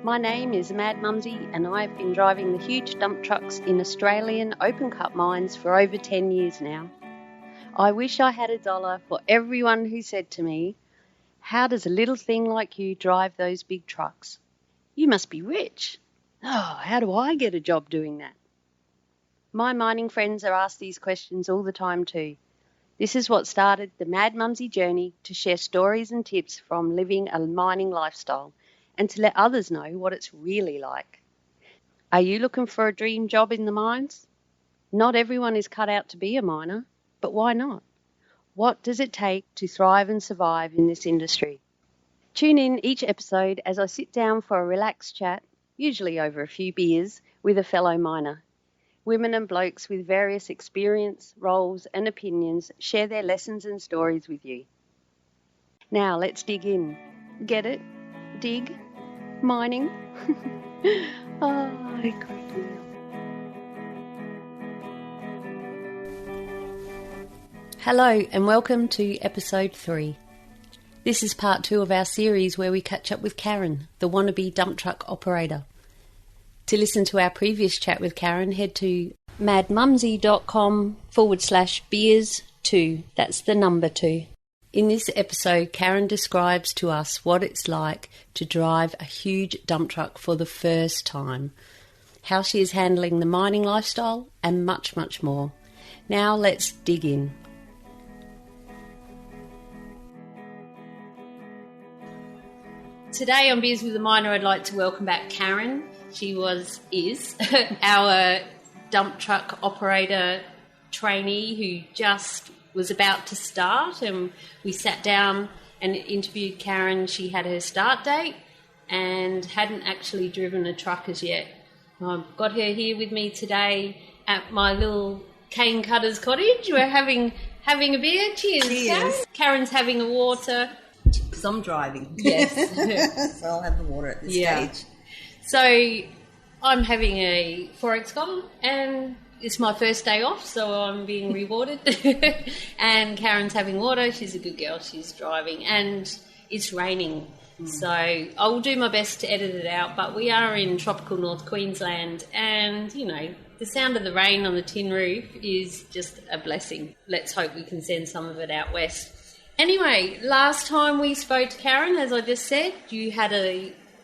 My name is Mad Mumsy and I've been driving the huge dump trucks in Australian open cut mines for over 10 years now. I wish I had $1 for everyone who said to me, "How does a little thing like you drive those big trucks? You must be rich. Oh, how do I get a job doing that?" My mining friends are asked these questions all the time too. This is what started the Mad Mumsy journey to share stories and tips from living a mining lifestyle and to let others know what it's really like. Are you looking for a dream job in the mines? Not everyone is cut out to be a miner, but why not? What does it take to thrive and survive in this industry? Tune in each episode as I sit down for a relaxed chat, usually over a few beers, with a fellow miner. Women and blokes with various experience, roles and opinions share their lessons and stories with you. Now let's dig in. Get it? Dig? Mining? Oh, I crack me up. Hello and welcome to episode 3. This is part 2 of our series where we catch up with Karen, the wannabe dump truck operator. To listen to our previous chat with Karen, head to madmumsy.com/beers2. That's the number 2. In this episode, Karen describes to us what it's like to drive a huge dump truck for the first time, how she is handling the mining lifestyle, and much, much more. Now let's dig in. Today on Beers with a Miner, I'd like to welcome back Karen. She is our dump truck operator trainee who just was about to start, and we sat down and interviewed Karen. She had her start date and hadn't actually driven a truck as yet. I've got her here with me today at my little cane cutter's cottage. We're having a beer. Cheers. Karen. Karen's having a water. Because I'm driving. Yes. So I'll have the water at this stage. So I'm having a Forex column and it's my first day off, so I'm being rewarded. And Karen's having water. She's a good girl. She's driving and it's raining. So I will do my best to edit it out, but we are in tropical North Queensland and, you know, the sound of the rain on the tin roof is just a blessing. Let's hope we can send some of it out west. Anyway, last time we spoke to Karen, as I just said, you had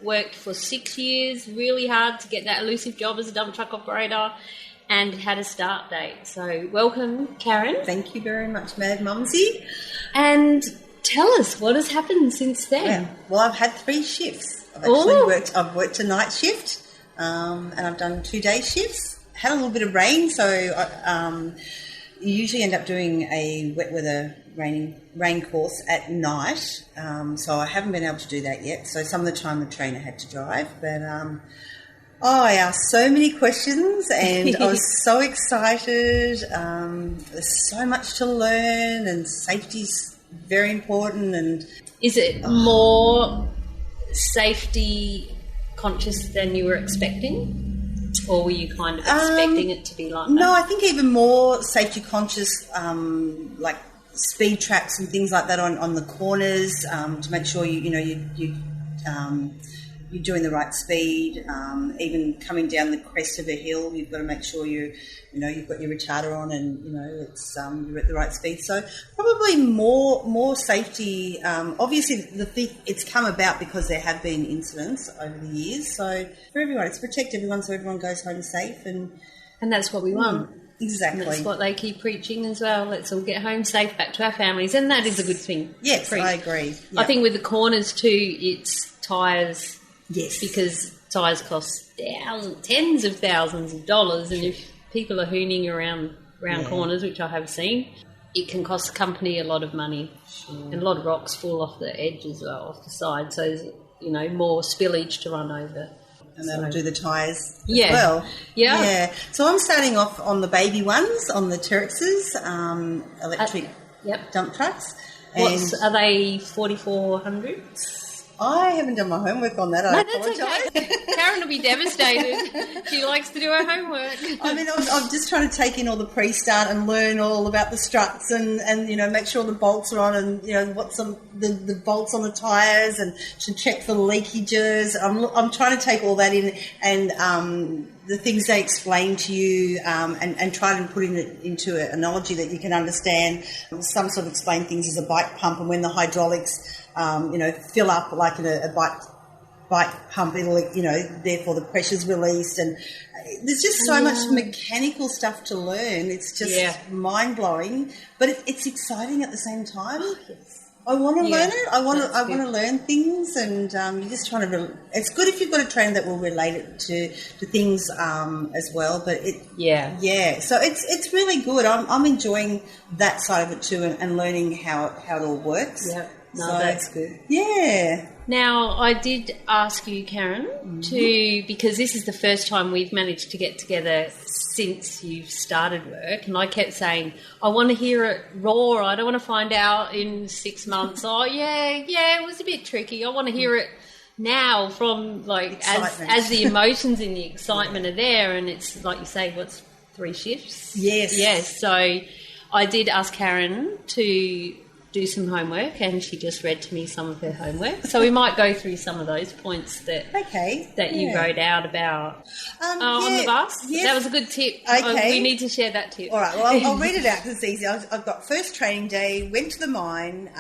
worked for 6 years, really hard to get that elusive job as a dump truck operator, and had a start date. So welcome, Karen. Thank you very much, Mad Mumsy. And tell us, what has happened since then? Well, I've had 3 shifts. I've worked a night shift, and I've done 2 day shifts. Had a little bit of rain, so I usually end up doing a wet weather rain course at night, so I haven't been able to do that yet. So some of the time the trainer had to drive, but I asked so many questions and I was so excited. There's so much to learn and safety's very important. And is it more safety conscious than you were expecting? Or were you kind of expecting it to be like that? No, I think even more safety conscious, like speed traps and things like that on the corners, to make sure you're doing the right speed. Even coming down the crest of a hill, you've got to make sure you've got your retarder on and it's you're at the right speed. So probably more safety. Obviously, it's come about because there have been incidents over the years. So for everyone, it's protect everyone so everyone goes home safe, and that's what we want. Exactly. And that's what they keep preaching as well. Let's all get home safe, back to our families, and that is a good thing. Yes, I agree. Yep. I think with the corners too, it's tyres. Yes. Because tyres cost tens of thousands of dollars, and if people are hooning around corners, which I have seen, it can cost the company a lot of money. Sure. And a lot of rocks fall off the edge as well, off the side, so there's, more spillage to run over. And that'll do the tyres as well. Yeah. So I'm starting off on the baby ones, on the Terexes, electric dump trucks. Are they 4400s? I haven't done my homework on that. I apologise. Okay. Karen will be devastated. She likes to do her homework. I mean, I'm just trying to take in all the pre-start and learn all about the struts and make sure the bolts are on and, what's the bolts on the tyres and to check for the leakages. I'm trying to take all that in and the things they explain to you and try and put it into an analogy that you can understand. Some sort of explain things as a bike pump, and when the hydraulics, fill up like in a bike pump, it'll, therefore the pressure's released. And there's just so much mechanical stuff to learn. It's just mind-blowing, but it's exciting at the same time. Yes. I want to learn it. I want to learn things, and you're just trying to. It's good if you've got a trainer that will relate it to things as well. But so it's really good. I'm enjoying that side of it too, and learning how it all works. Yeah, no, so, that's good. Yeah. Now, I did ask you, Karen, because this is the first time we've managed to get together since you've started work, and I kept saying, I want to hear it raw. I don't want to find out in 6 months. Oh, it was a bit tricky. I want to hear it now from, as the emotions and the excitement are there, and it's, like you say, 3 shifts? Yes. Yes, so I did ask Karen to do some homework, and she just read to me some of her homework. So we might go through some of those points that you wrote out about on the bus. Yes. That was a good tip. Okay. We need to share that tip. All right, well, I'll read it out because it's easy. I've got first training day, went to the mine.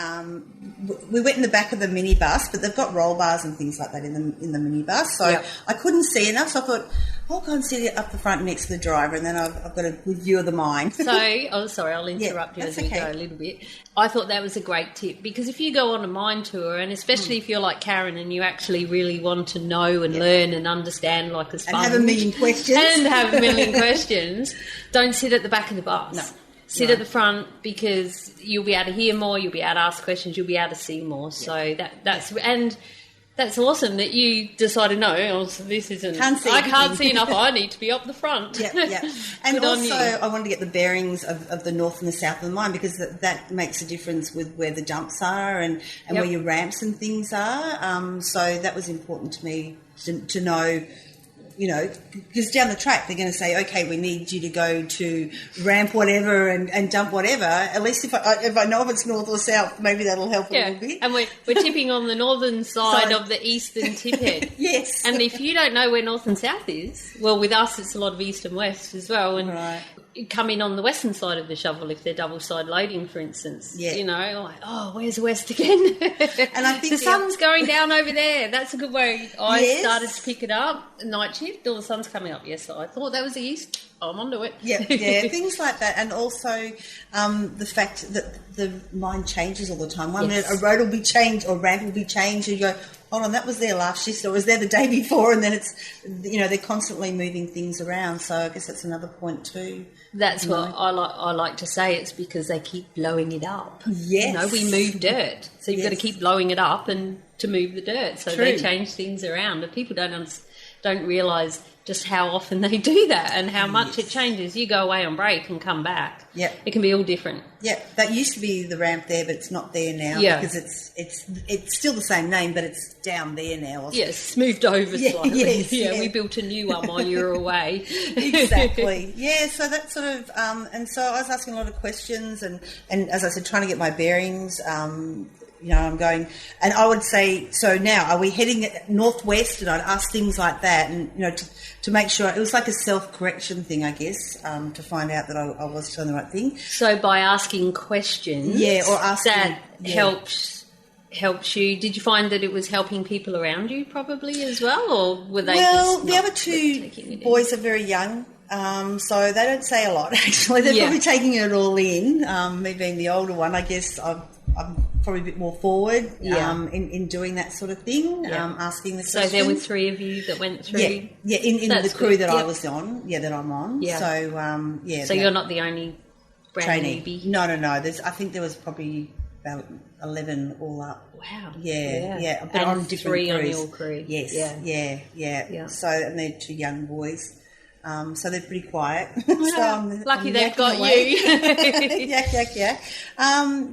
We went in the back of the minibus, but they've got roll bars and things like that in the minibus. So I couldn't see enough, so I thought, I'll go and sit up the front next to the driver, and then I've got a good view of the mine. So, I'll interrupt you as we go a little bit. I thought that was a great tip, because if you go on a mine tour, and especially if you're like Karen and you actually really want to know and learn and understand like a sponge. And have a million questions. Don't sit at the back of the bus. No. Sit at the front, because you'll be able to hear more, you'll be able to ask questions, you'll be able to see more. So that's... And that's awesome that you decided, this isn't... I can't see enough. I need to be up the front. Yeah. And also, I wanted to get the bearings of the north and the south of the mine, because that makes a difference with where the dumps are and where your ramps and things are. So that was important to me to know... because down the track they're going to say, okay, we need you to go to ramp whatever and dump whatever. At least if I know if it's north or south, maybe that'll help a little bit. And we're tipping on the northern side of the eastern tip head. Yes. And if you don't know where north and south is, well, with us it's a lot of east and west as well. And come in on the western side of the shovel if they're double side loading, for instance. Yeah. Where's the west again? And I think the sun's going down over there. That's a good way. I started to pick it up. Night shift, all the sun's coming up. Yes, I thought that was the east. I'm onto it. Yeah, things like that. And also the fact that the mine changes all the time. One minute a road will be changed or ramp will be changed, and you go, hold on, that was their last shift, or was there the day before? And then it's, they're constantly moving things around. So I guess that's another point too. That's what I like to say. It's because they keep blowing it up. Yes. We move dirt, so you've got to keep blowing it up and to move the dirt. So they change things around, and people don't realise just how often they do that and how much it changes. You go away on break and come back. Yeah, it can be all different. Yeah, that used to be the ramp there, but it's not there now because it's still the same name, but it's down there now. Yes, moved over slightly. We built a new one while you were away. Exactly. Yeah, so that sort of and so I was asking a lot of questions and as I said, trying to get my bearings. I'm going, and I would say, so now are we heading northwest? And I'd ask things like that, and to make sure it was like a self-correction thing, I guess, to find out that I was doing the right thing. So by asking questions, or asking, that helps you. Did you find that it was helping people around you probably as well, or were they? Well, the other two boys are very young. So they don't say a lot, actually. They're probably taking it all in. Me being the older one, I guess I'm probably a bit more forward in doing that sort of thing, asking the questions. So there were 3 of you that went through? In the crew that I was on, that I'm on. Yeah. So, So you're not the only brand newbie? No. I think there was probably about 11 all up. Wow. Yeah. But and on different 3 crews. on your crew. Yes. Yeah. So, and they're 2 young boys. So they're pretty quiet. Lucky they've got you.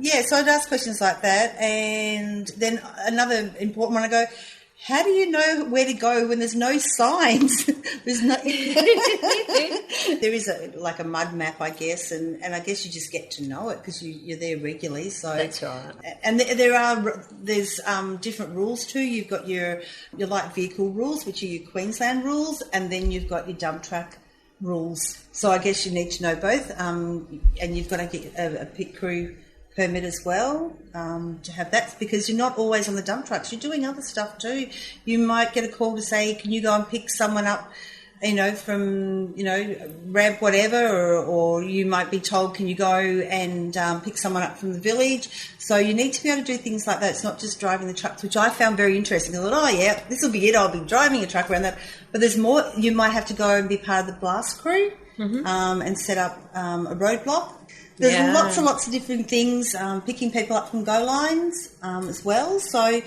Yeah. So I'd ask questions like that. And then another important one, I go, how do you know where to go when there's no signs? There's no. There is a mud map, I guess, and I guess you just get to know it because you're there regularly. So that's right. And there's different rules too. You've got your light vehicle rules, which are your Queensland rules, and then you've got your dump truck rules. So I guess you need to know both, and you've got to get a pit crew permit as well to have that, because you're not always on the dump trucks. You're doing other stuff too. You might get a call to say, can you go and pick someone up, from, RAB whatever, or you might be told, can you go and pick someone up from the village? So you need to be able to do things like that. It's not just driving the trucks, which I found very interesting. I thought, oh yeah, this will be it. I'll be driving a truck around that. But there's more. You might have to go and be part of the blast crew and set up a roadblock. There's lots and lots of different things, picking people up from go lines as well. So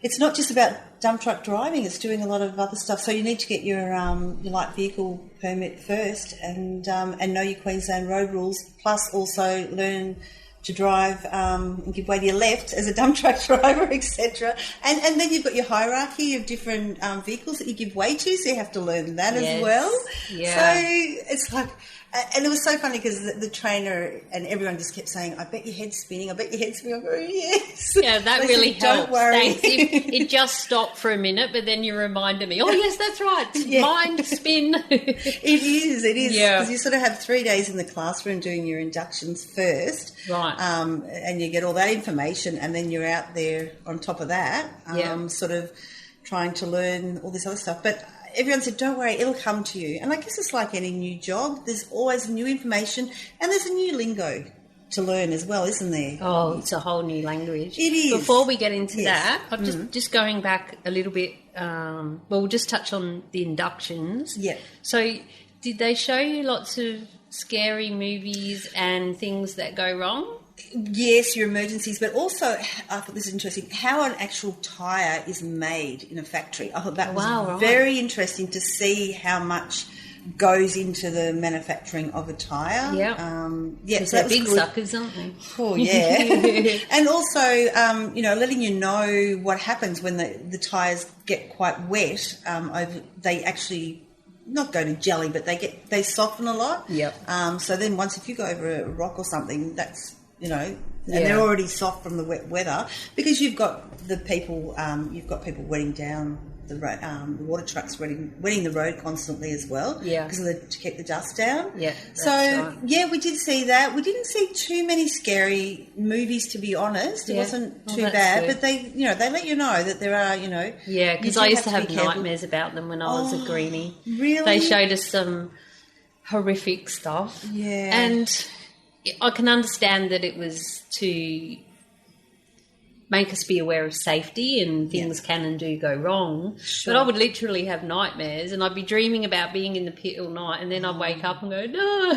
it's not just about dump truck driving, it's doing a lot of other stuff. So you need to get your light vehicle permit first and know your Queensland road rules, plus also learn to drive and give way to your left as a dump truck driver, etc. And then you've got your hierarchy of different vehicles that you give way to, so you have to learn that as well. Yeah. So it's like... And it was so funny because the trainer and everyone just kept saying, I bet your head's spinning, I bet your head's spinning. I go, yes. Yeah, that really helps. Don't worry. It just stopped for a minute, but then you reminded me, oh, yes, that's right. Mind spin. It is. Yeah. Because you sort of have 3 days in the classroom doing your inductions first. Right. And you get all that information, and then you're out there on top of that, sort of trying to learn all this other stuff. But everyone said, don't worry, it'll come to you. And I guess it's like any new job. There's always new information, and there's a new lingo to learn as well, isn't there? Oh, it's a whole new language. It is. Before we get into that, I'm just going back a little bit. We'll just touch on the inductions. Yeah. So did they show you lots of scary movies and things that go wrong? Yes, your emergencies, but also, I thought this is interesting, how an actual tyre is made in a factory. I thought that was very interesting to see how much goes into the manufacturing of a tyre. Yeah. So that was big good. Suckers, aren't they? Oh, yeah. And also, letting you know what happens when the tyres get quite wet. They actually... not go to jelly, but they soften a lot. Yep. So then if you go over a rock or something, that's, and they're already soft from the wet weather, because you've got people wetting down the road, the water trucks wetting the road constantly as well. Yeah. Because to keep the dust down. Yeah. So right. we did see that. We didn't see too many scary movies, to be honest. It wasn't too bad, good. but they let you know that there are, Yeah, because I used to have nightmares about them when I was a greenie. Really? They showed us some horrific stuff. Yeah. And I can understand that it was to make us be aware of safety and things can and do go wrong. Sure. But I would literally have nightmares and I'd be dreaming about being in the pit all night, and then I'd wake up and go, no,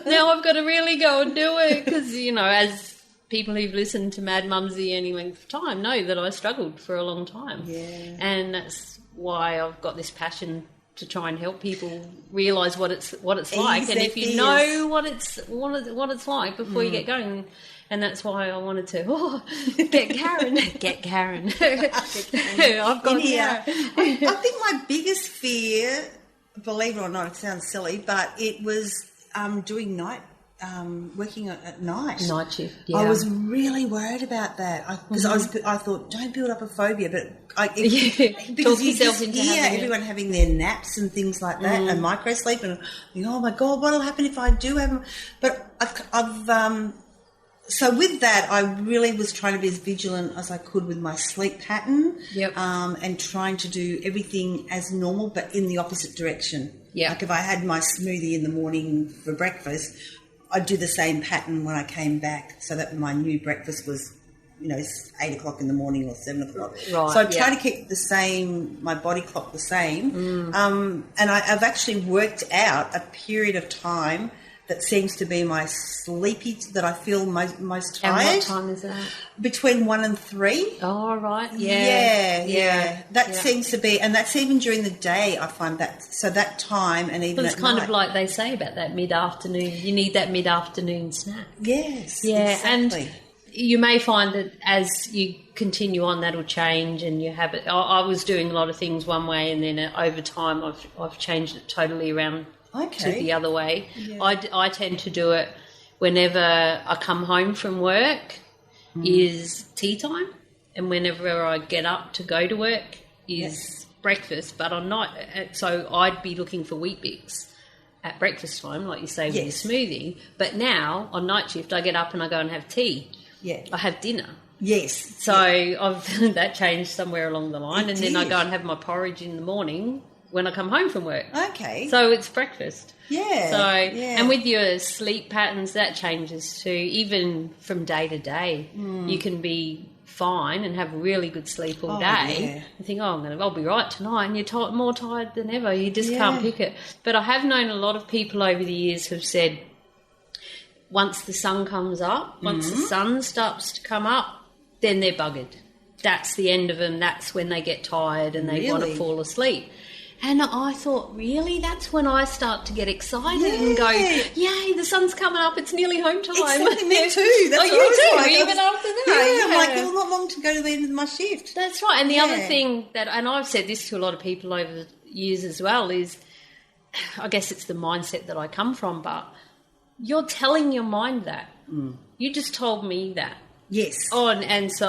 now I've got to really go and do it. Because, as people who've listened to Mad Mumsy any length of time know that I struggled for a long time. Yeah. And that's why I've got this passion to try and help people realise what it's like, and if you know what it's like before you get going, and that's why I wanted to get Karen. Get Karen. I've got Karen. I think my biggest fear, believe it or not, it sounds silly, but it was doing working at night. Night shift. Yeah. I was really worried about that because I thought, don't build up a phobia, but because talk yourself into everyone having their naps and things like that, and micro sleep, and oh my God, what'll happen if I do have them? But I've so with that, I really was trying to be as vigilant as I could with my sleep pattern, and trying to do everything as normal, but in the opposite direction. Yeah. Like if I had my smoothie in the morning for breakfast, I'd do the same pattern when I came back, so that my new breakfast was, 8 o'clock in the morning or 7 o'clock. Right, so I try to keep my body clock the same. And I've actually worked out a period of time that seems to be my sleepy, that I feel most tired. And what time is that? Between 1 and 3. Oh, right. Yeah. That seems to be, and that's even during the day, I find that. So that time, and even it's at kind night. of like they say about that mid-afternoon. You need that mid-afternoon snack. Yes. Yeah, exactly. and You may find that as you continue on, that'll change, and you have it. I was doing a lot of things one way, and then over time, I've changed it totally around to the other way. Yeah. I tend to do it whenever I come home from work is tea time, and whenever I get up to go to work is breakfast. But I'm not, so I'd be looking for Wheat Bix at breakfast time, like you say, with your smoothie. But now on night shift, I get up and I go and have tea. Yeah, I have dinner. Yes. So I've that changed somewhere along the line, then I go and have my porridge in the morning when I come home from work. Okay. So it's breakfast. Yeah. So and with your sleep patterns, that changes too. Even from day to day, you can be fine and have really good sleep all day. You think, I'll be right tonight, and you're more tired than ever. You just can't pick it. But I have known a lot of people over the years who've said, once the sun comes up, once the sun starts to come up, then they're buggered. That's the end of them. That's when they get tired and they want to fall asleep. And I thought, really? That's when I start to get excited and go, yay, the sun's coming up, it's nearly home time. Exactly, me too. That's you too, even after that. Yeah, I'm like, well, not long to go to the end of my shift. That's right. And the other thing and I've said this to a lot of people over the years as well, is I guess it's the mindset that I come from, but you're telling your mind that. You just told me that. Yes. And so,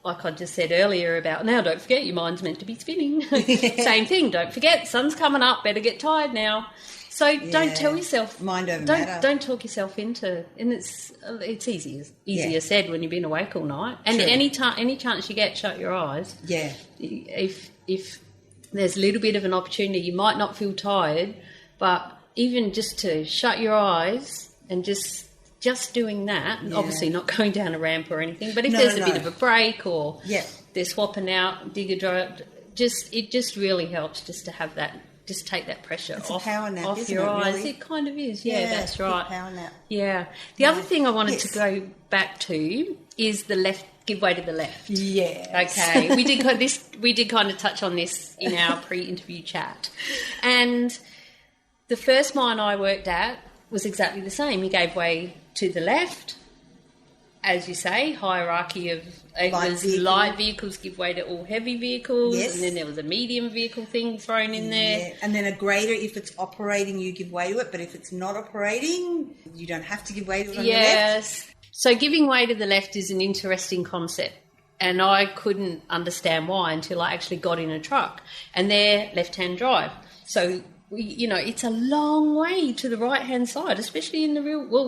like I just said earlier about, now don't forget your mind's meant to be spinning. Same thing, don't forget, sun's coming up, better get tired now. So don't tell yourself. Mind over matter. Don't talk yourself into, and it's easier said when you've been awake all night. And any chance you get, shut your eyes. Yeah. If there's a little bit of an opportunity, you might not feel tired, but even just to shut your eyes and just doing that, obviously not going down a ramp or anything, but if there's a bit of a break or they're swapping out, dig a dry, it just really helps just to have that, just take that pressure off your eyes. Really? It kind of is, that's right. Power nap. Yeah. The other thing I wanted to go back to is the left, give way to the left. Yeah. Okay. We did kind of touch on this in our pre-interview chat. And the first mine I worked at was exactly the same. He gave way to the left, as you say, hierarchy of light vehicles give way to all heavy vehicles, and then there was a medium vehicle thing thrown in there. And then a grader, if it's operating, you give way to it, but if it's not operating, you don't have to give way to it on your left. So giving way to the left is an interesting concept, and I couldn't understand why until I actually got in a truck, and they're left-hand drive. So it's a long way to the right-hand side, especially in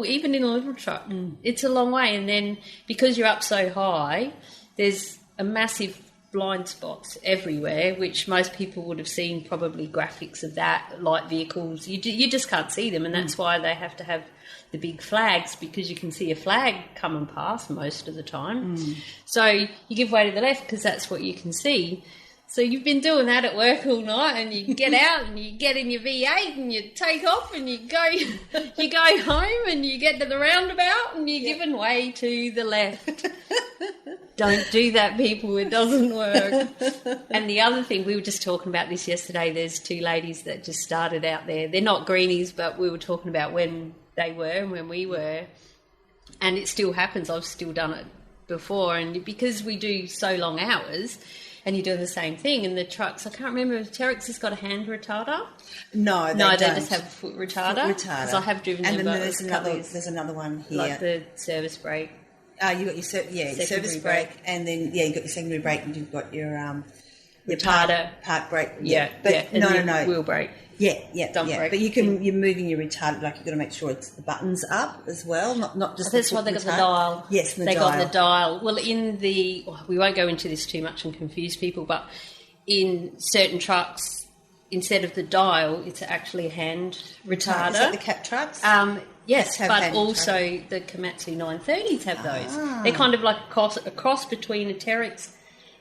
even in a little truck. It's a long way. And then because you're up so high, there's a massive blind spots everywhere, which most people would have seen probably graphics of that, light vehicles. You just can't see them, and that's why they have to have the big flags, because you can see a flag coming past most of the time. So you give way to the left because that's what you can see. So you've been doing that at work all night, and you get out and you get in your V8 and you take off and you go home and you get to the roundabout and you're giving way to the left. Don't do that, people. It doesn't work. And the other thing, we were just talking about this yesterday. There's two ladies that just started out there. They're not greenies, but we were talking about when they were and when we were. And it still happens. I've still done it before. And because we do so long hours, and you're doing the same thing, and the trucks, I can't remember if Terex has got a hand retarder. No, they don't. Just have a foot retarder. Because I have driven them. And then there's another one here. Like the service brake. You got your service brake, and then you got your secondary brake, and you've got your retarder, park brake. But no, wheel brake. Dump brake. But you're moving your retarder, like you've got to make sure it's the buttons up as well, not just. That's why they got the dial. Yes, they got the dial. Well, we won't go into this too much and confuse people, but in certain trucks, instead of the dial, it's actually a hand retarder. Is that the Cat trucks? Yes, but also the Komatsu 930s have those. They're kind of like a cross between a Terex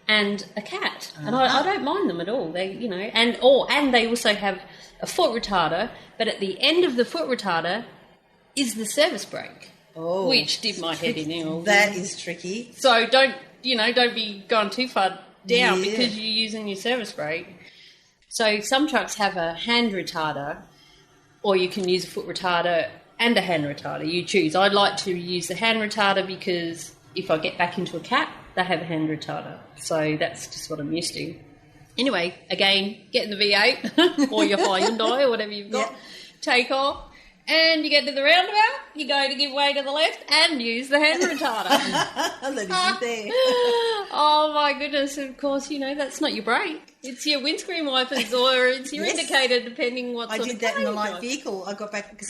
and a Cat, and I don't mind them at all. They, and they also have a foot retarder, but at the end of the foot retarder is the service brake, which did my head in. That is tricky. So don't be going too far down because you're using your service brake. So some trucks have a hand retarder, or you can use a foot retarder and a hand retarder. You choose. I'd like to use the hand retarder because if I get back into a cat, they have a hand retarder. So that's just what I'm used to. Anyway, again, get in the V8 or your Hyundai or whatever you've got, take off, and you get to the roundabout, you go to give way to the left and use the hand retarder. That isn't there. Oh, my goodness. Of course, you know, that's not your brake. It's your windscreen wipers or it's your indicator, depending what sort of I did that in the light car. vehicle. I got back because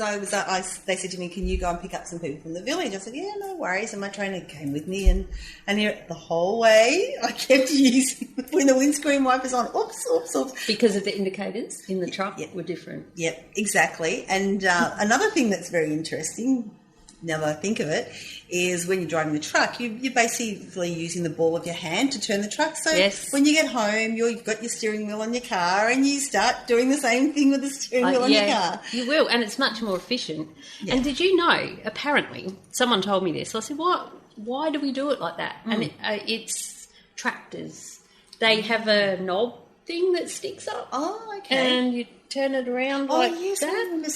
they said to me, "Can you go and pick up some people from the village?" I said, "Yeah, no worries." And my trainer came with me, and the whole way I kept putting the windscreen wipers on. Oops. Because of the indicators in the truck were different. Yep, exactly. And another thing that's very interesting, now that I think of it, is when you're driving the truck, you're basically using the ball of your hand to turn the truck. So when you get home, you've got your steering wheel on your car and you start doing the same thing with the steering wheel on your car. You will, and it's much more efficient. Yeah. And did you know, apparently, someone told me this. I said, why do we do it like that? And it's tractors. They have a knob thing that sticks up. Oh, okay. And you turn it around that.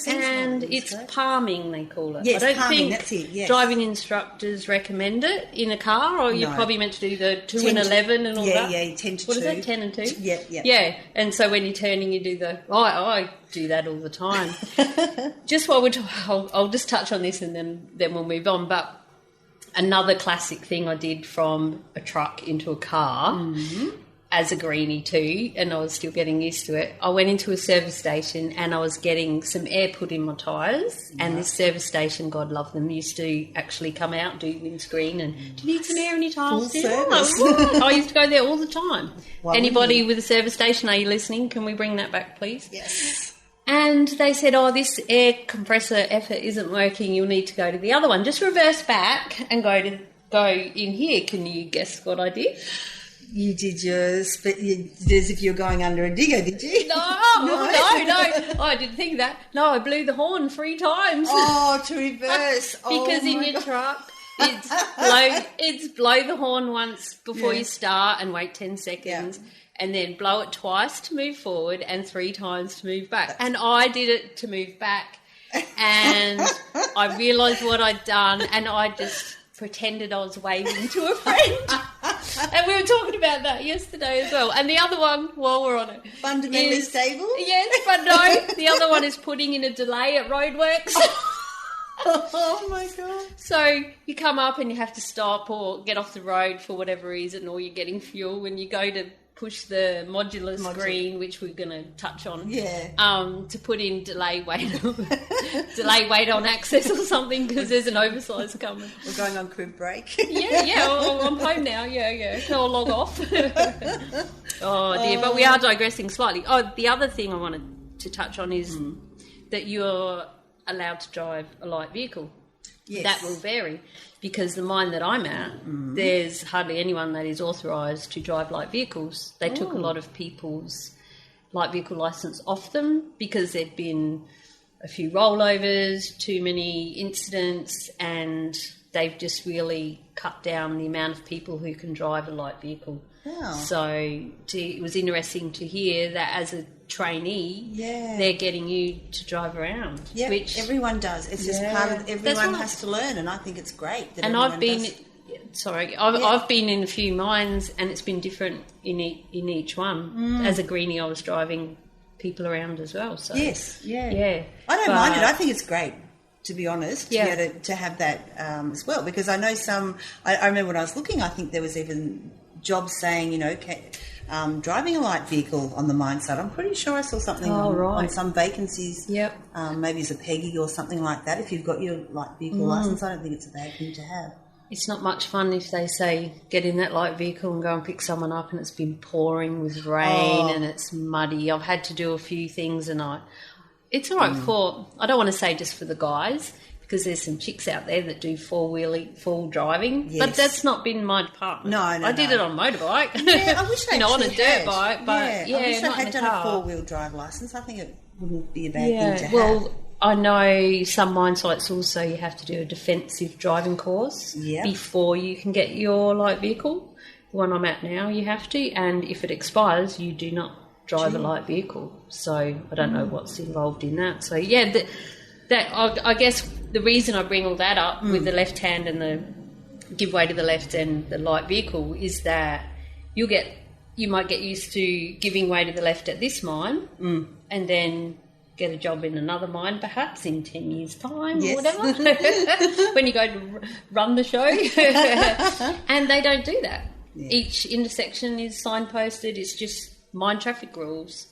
And it's palming, they call it. Yes, I don't palming, think that's it, yes. driving instructors recommend it in a car, or you're probably meant to do the 2 and 11 and all that. Yeah, 10 to 2. What is that, 10 and 2? Yeah. Yeah, and so when you're turning, you do I do that all the time. Just while I'll just touch on this and then we'll move on, but another classic thing I did from a truck into a car as a greenie too, and I was still getting used to it. I went into a service station and I was getting some air put in my tyres, and this service station, God love them, used to actually come out, do windscreen and do you need some air in your tyres? Full service. I used to go there all the time. Anybody with a service station, are you listening? Can we bring that back, please? Yes. And they said, this air compressor effort isn't working, you'll need to go to the other one. Just reverse back and go in here. Can you guess what I did? You did as if you were going under a digger, did you? No. I didn't think that. No, I blew the horn 3 times. Oh, to reverse. Because in your truck, it's blow the horn once before you start and wait 10 seconds. Yeah. And then blow it twice to move forward and 3 times to move back. And I did it to move back. And I realised what I'd done, and I just pretended I was waving to a friend. And we were talking about that yesterday as well. And the other one, while we're on it, fundamentally stable? Yes, but no, the other one is putting in a delay at roadworks. Oh my God. So you come up and you have to stop or get off the road for whatever reason, or you're getting fuel when you go to push the modular screen, which we're going to touch on, to put in delay wait on access or something, because there's an oversize coming. We're going on crib break. I'm home now. I'll log off. Oh dear, but we are digressing slightly. The other thing I wanted to touch on is that you're allowed to drive a light vehicle. Yes. That will vary, because the mine that I'm at, there's hardly anyone that is authorised to drive light vehicles. They took a lot of people's light vehicle licence off them because there'd been a few rollovers, too many incidents, and they've just really cut down the amount of people who can drive a light vehicle. Oh. So it was interesting to hear that as a trainee, they're getting you to drive around. Yeah, which everyone does. It's just part of everyone has to learn, and I think it's great that I've been in a few mines, and it's been different in each one. As a greenie, I was driving people around as well. So I don't mind it. I think it's great, to be honest, to be able to have that as well, because I know I remember when I was looking, I think there was even jobs saying, driving a light vehicle on the mine site. I'm pretty sure I saw something on some vacancies. Yep. Maybe as a Peggy or something like that. If you've got your light vehicle licence, I don't think it's a bad thing to have. It's not much fun if they say get in that light vehicle and go and pick someone up and it's been pouring with rain and it's muddy. I've had to do a few things, and it's all right for, I don't want to say just for the guys, because there's some chicks out there that do full driving, but that's not been my department. No, I did it on a motorbike. Yeah, I wish I on a dirt bike, but I wish I had done a 4-wheel drive licence. I think it wouldn't be a bad thing to have. Well, I know some mine sites also you have to do a defensive driving course before you can get your light vehicle. The one I'm at now, you have to, and if it expires, you do not drive a light vehicle. So I don't know what's involved in that. So I guess the reason I bring all that up with the left hand and the give way to the left and the light vehicle is that you might get used to giving way to the left at this mine and then get a job in another mine perhaps in 10 years' time or whatever when you go to run the show. And they don't do that. Yeah. Each intersection is signposted. It's just mine traffic rules.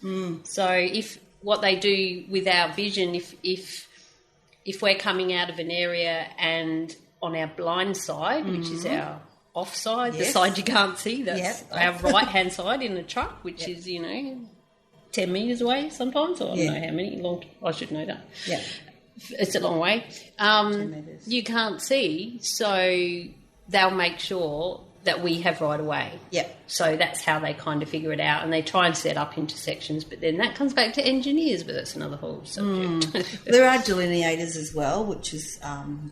So if what they do with our vision, if we're coming out of an area and on our blind side, which is our offside, the side you can't see, that's our right-hand side in the truck, which is, 10 metres away sometimes, or I don't know how many, I should know that. Yeah. It's a long way. You can't see, so they'll make sure that we have right away. Yeah. So that's how they kind of figure it out, and they try and set up intersections, but then that comes back to engineers, but that's another whole subject. There are delineators as well, which is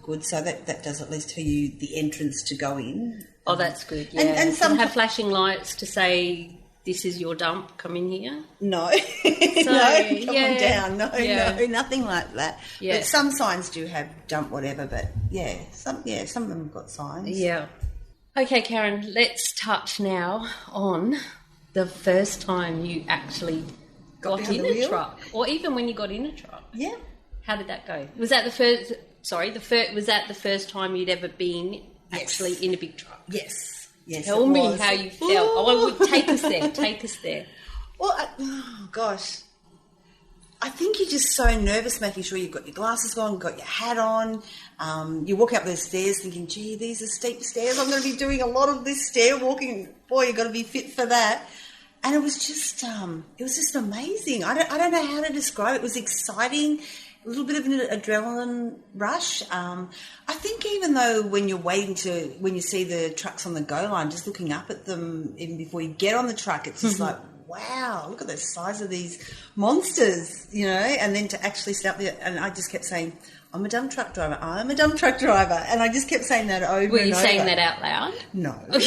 good, so that does at least tell you the entrance to go in. Oh, that's good, yeah. And some have flashing lights to say, this is your dump, come in here. No, come on down. No, nothing like that. Yeah. But some signs do have dump whatever, but some of them have got signs. Yeah. Okay, Karen, let's touch now on the first time you actually got in a truck, or even when you got in a truck. Yeah. How did that go? Was that was that the first time you'd ever been actually in a big truck? Yes. Yes, tell me how you felt. Take us there. Well, gosh. I think you're just so nervous making sure you've got your glasses on, got your hat on. You walk up those stairs thinking, gee, these are steep stairs. I'm going to be doing a lot of this stair walking. Boy, you've got to be fit for that. And it was just amazing. I don't know how to describe it. It was exciting. A little bit of an adrenaline rush. I think even though when you see the trucks on the go line, just looking up at them even before you get on the truck, it's just like, wow, look at the size of these monsters, and then to actually start there, and I just kept saying, I'm a dump truck driver, and I just kept saying that over and over. Were you saying that out loud? No. I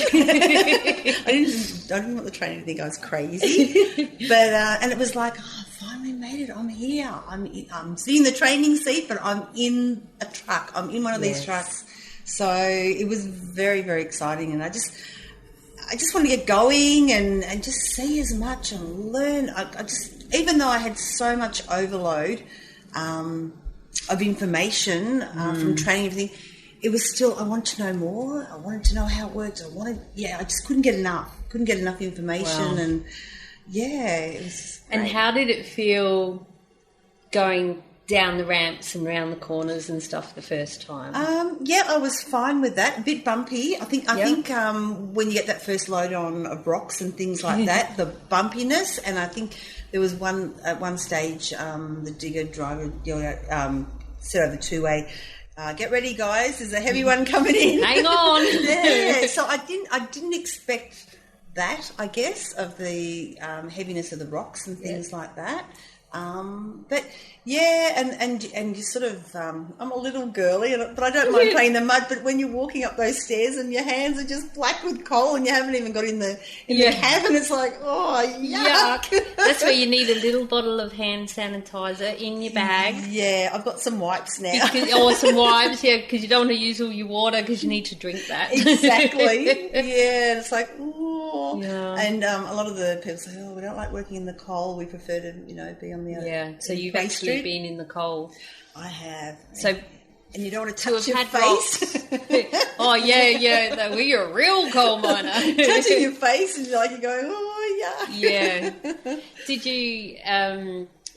didn't want the trainer to think I was crazy, but and it was like, finally made it. I'm here. I'm sitting in the training seat, but I'm in a truck. I'm in one of these trucks. So it was very, very exciting, and I just want to get going and just see as much and learn. I just, even though I had so much overload of information from training and everything, it was still, I wanted to know more. I wanted to know how it worked. I just couldn't get enough. Couldn't get enough information. Wow. And it was great. And how did it feel going down the ramps and round the corners and stuff the first time? I was fine with that. A bit bumpy. I think when you get that first load on of rocks and things like that, the bumpiness, and I think there was at one stage the digger driver said over two-way, get ready, guys, there's a heavy one coming in. Hang on. Yeah, so I didn't expect that, I guess, of the heaviness of the rocks and things like that. But and you sort of, I'm a little girly, but I don't mind playing the mud. But when you're walking up those stairs and your hands are just black with coal and you haven't even got in the cabin, it's like, oh, yuck. That's where you need a little bottle of hand sanitizer in your bag. Yeah, I've got some wipes now. Some wipes, because you don't want to use all your water because you need to drink that. Exactly. Yeah, it's like, oh. Yeah. And a lot of the people say, oh, we don't like working in the coal. We prefer to, be on the other. Yeah, so you've actually been in the coal. I have. So, and you don't want to touch your face. Oh, yeah. We're a real coal miner. Touching your face and you're going, oh, yeah. Yeah. Did you,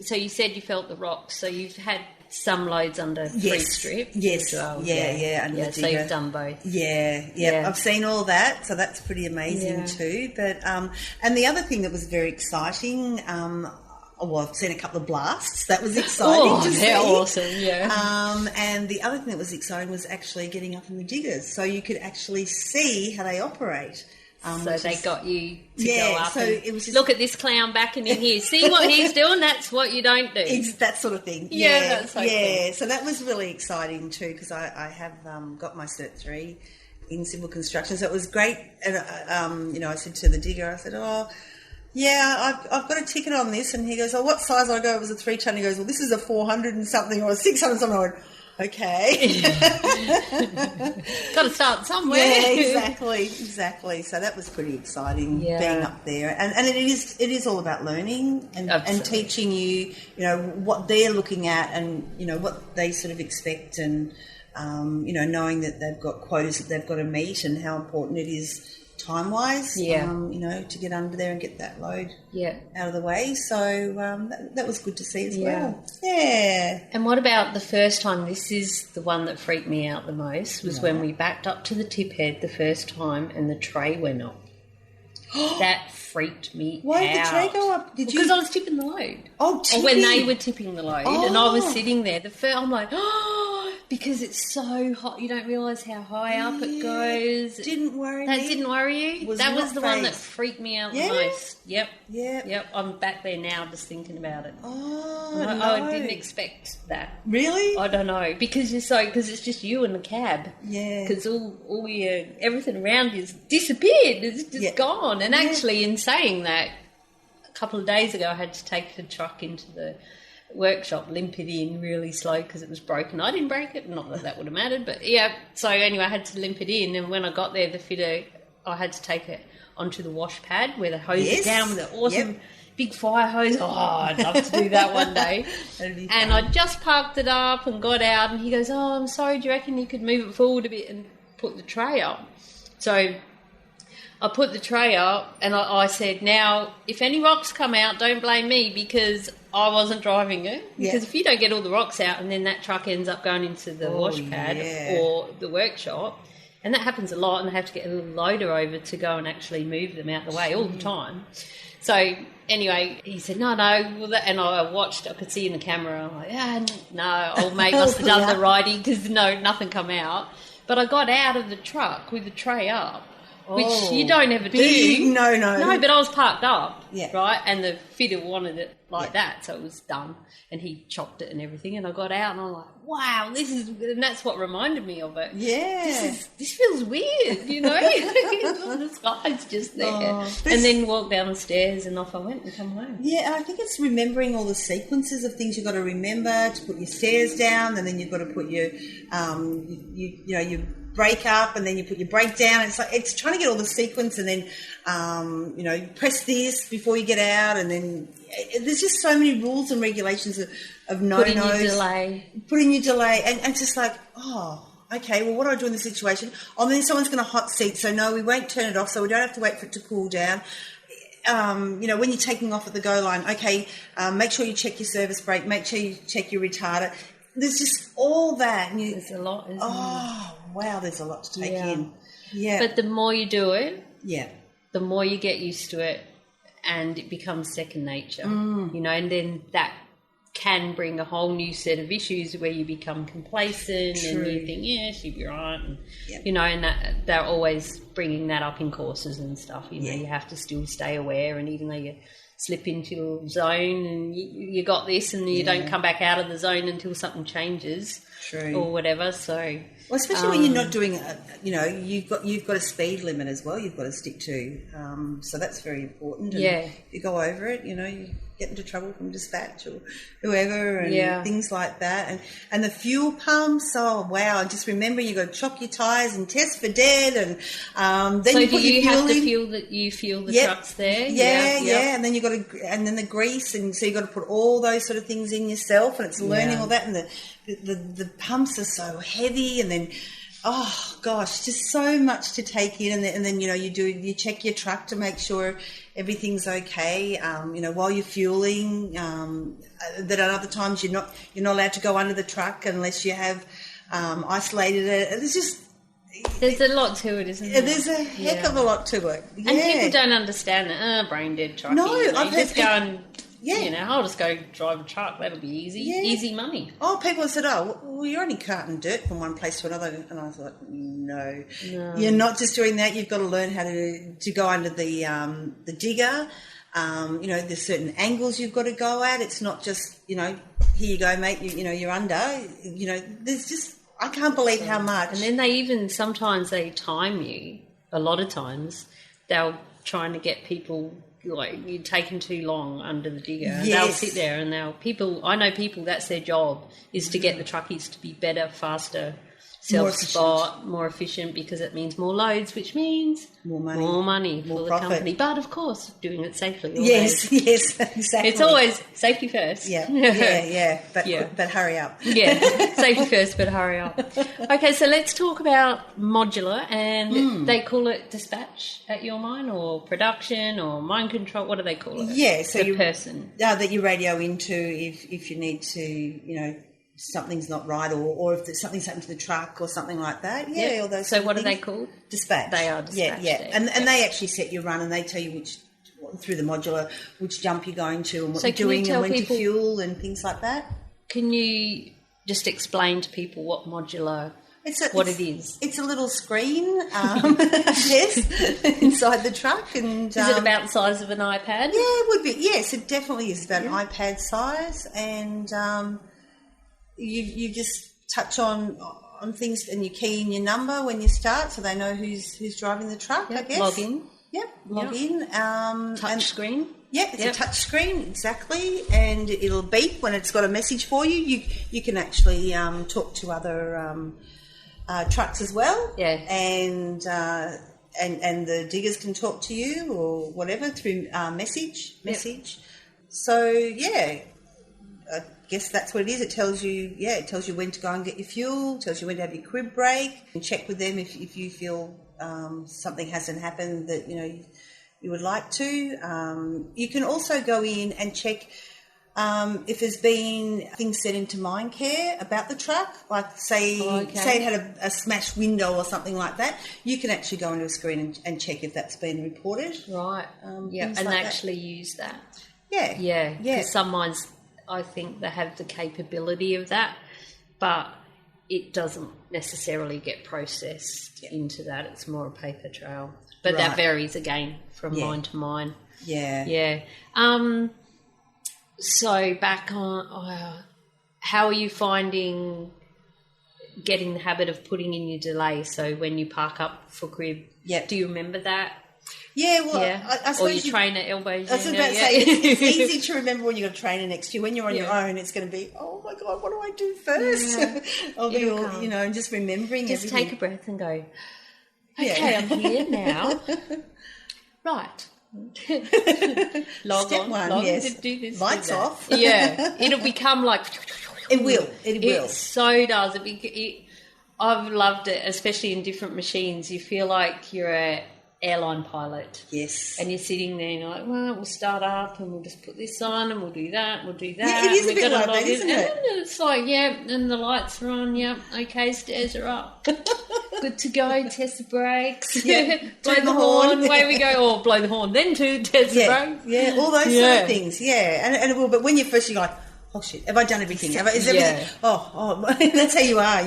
so you said you felt the rocks, so you've had some loads under free strip. Yes. Well. Yeah. Under the so you've done both. Yeah. I've seen all that, so that's pretty amazing too. But and the other thing that was very exciting, I've seen a couple of blasts. That was exciting to see. Awesome, yeah. And the other thing that was exciting was actually getting up in the diggers, so you could actually see how they operate. So they got you to go up it was just, look at this clown backing in here. See what he's doing? That's what you don't do. It's that sort of thing. Yeah, that's so cool. So that was really exciting too, because I have got my Cert 3 in civil construction, so it was great. And, I said to the digger, I said, I've got a ticket on this. And he goes, what size? I go, it was a 3-ton. He goes, well, this is a 400 and something or a 600 something. I went, Okay. Got to start somewhere. Yeah, exactly. So that was pretty exciting being up there, and it is all about learning and teaching you, what they're looking at and what they sort of expect, and knowing that they've got quotas that they've got to meet and how important it is time-wise, to get under there and get that load out of the way. So that was good to see as well. Yeah. And what about the first time? This is the one that freaked me out the most, was when we backed up to the tip head the first time and the tray went up. That freaked me out. Why did the tray go up? Because I was tipping the load. Oh, tipping. Or when they were tipping the load and I was sitting there. I'm like, because it's so hot, you don't realise how high up it goes. Didn't worry That me. didn't worry you? That was the one that freaked me out the most. Yep. I'm back there now just thinking about it. I didn't expect that. Really? I don't know. Because it's just you and the cab. Yeah. Because all your, everything around you's disappeared. It's just gone. And actually, in saying that, a couple of days ago I had to take the truck into the workshop, limp it in really slow because it was broken. I didn't break it, not that would have mattered, but so anyway I had to limp it in, and when I got there the fitter, I had to take it onto the wash pad where they hose it down with an awesome big fire hose. I'd love to do that one day. And I just parked it up and got out, and he goes, I'm sorry, do you reckon you could move it forward a bit and put the tray up? So I put the tray up and I said, now, if any rocks come out, don't blame me because I wasn't driving it. Because if you don't get all the rocks out and then that truck ends up going into the wash pad or the workshop, and that happens a lot, and they have to get a little loader over to go and actually move them out the way all the time. So anyway, he said, no, and I watched, I could see in the camera, I'm like, no, old mate must have done the righty because nothing come out. But I got out of the truck with the tray up, which you don't ever do. No. No, but I was parked up, right? And the fitter wanted it like that, so it was done. And he chopped it and everything, and I got out and I'm like, wow, and that's what reminded me of it. Yeah. This feels weird, The sky's just there. And then walked down the stairs and off I went and come home. Yeah, I think it's remembering all the sequences of things you've got to remember to put your stairs down, and then you've got to put your, your brake up, and then you put your brake down. It's trying to get all the sequence, and then you press this before you get out, and then there's just so many rules and regulations of no-nos. Putting your delay, and it's just like, okay, well, what do I do in this situation? Then someone's going to hot seat, so no, we won't turn it off, so we don't have to wait for it to cool down. When you're taking off at the go line, okay, make sure you check your service brake, make sure you check your retarder. There's just all that. And there's a lot, isn't there? Wow, there's a lot to take in. Yeah. But the more you do it, the more you get used to it, and it becomes second nature, and then that can bring a whole new set of issues where you become complacent and you think, she'll be right. And, and that they're always bringing that up in courses and stuff. You have to still stay aware, and even though you slip into your zone and you got this, and you don't come back out of the zone until something changes or whatever. So, well, especially when you're not doing, you've got a speed limit as well. You've got to stick to, so that's very important. And if you go over it, you get into trouble from dispatch or whoever, and things like that. And the fuel pumps. Oh wow! And just remember, you got to chock your tyres and test for dead, and then so you put your fuel have to in. feel that you fuel the trucks there. And then you got to, and then the grease, and so you got to put all those sort of things in yourself, and it's learning all that, and the pumps are so heavy, and then just so much to take in, and then you check your truck to make sure everything's okay. While you're fueling, that at other times you're not allowed to go under the truck unless you have isolated it. There's a lot to it, isn't there? There's a heck of a lot to it. Yeah. And people don't understand it. Brain dead trucking. No, I've just go and, I'll just go drive a truck. That'll be easy. Yeah. Easy money. Oh, people have said, well, you're only carting dirt from one place to another. And I was like, no. You're not just doing that. You've got to learn how to go under the digger. There's certain angles you've got to go at. It's not just, here you go, mate, you're under. There's just... I can't believe how much. And then sometimes they time you. A lot of times they'll trying to get people like you're taking too long under the digger. And Yes. they'll sit there and I know people, that's their job, is to get the truckies to be better, faster, self-spot, more efficient, because it means more loads, which means more money more for profit. the company. But, of course, doing it safely. Yes, exactly. It's always safety first. Yeah, but hurry up. Yeah, safety first, but hurry up. Okay, so let's talk about modular, and they call it dispatch at your mine, or production, or mine control. What do they call it? Yeah, so the person that you radio into if you need to, something's not right, or if something's happened to the truck or something like that. Yeah, all those. So what are things. they called? Dispatch. They are dispatch. Yeah. And they actually set your run, and they tell you through the modular which jump you're going to and what you're doing and when to fuel and things like that. Can you just explain to people what modular? It is? It's a little screen, yes, inside the truck, and is it about the size of an iPad? Yeah, it would be. Yes, it definitely is about an iPad size, and you just touch on things, and you key in your number when you start, so they know who's driving the truck. I guess log in. Yep, log in. Touch screen. Yeah, it's a touch screen, exactly, and it'll beep when it's got a message for you. You can actually talk to other trucks as well. Yeah, and the diggers can talk to you or whatever through message. So I guess that's what it is. It tells you when to go and get your fuel, tells you when to have your crib break, and check with them if you feel something hasn't happened that you would like to. You can also go in and check if there's been things set into mine care about the truck, like say it had a smashed window or something like that. You can actually go into a screen and check if that's been reported. Right. And like actually use that. Yeah. Yeah. Because some mines, I think they have the capability of that, but it doesn't necessarily get processed into that. It's more a paper trail. But that varies again from mine to mine. Yeah. Yeah. So back on, how are you finding getting the habit of putting in your delay? So when you park up for crib, do you remember that? Yeah, well, I suppose or your trainer elbows. I was about to say, it's easy to remember when you've got a trainer next to you. When you're on your own, it's going to be, oh my God, what do I do first? I'll be all, just remembering just everything. Take a breath and go, okay, I'm here now. Right. Log Step on, one, log yes. to do this. Lights off. Yeah, it'll become like... It will. It so does. I've loved it, especially in different machines. You feel like you're a airline pilot. Yes. And you're sitting there and you're like, well, we'll start up and we'll just put this on and we'll do that and we'll do that. Yeah, it is a bit like that, isn't it? And it's like, and the lights are on, okay, stairs are up. Good to go, test the brakes. Yeah. Blow the horn, away we go. Or blow the horn, then test the brakes. Yeah, all those sort of things, and it will. But when you're first, you're like, oh shit, have I done everything? Is everything? Oh, that's how you are.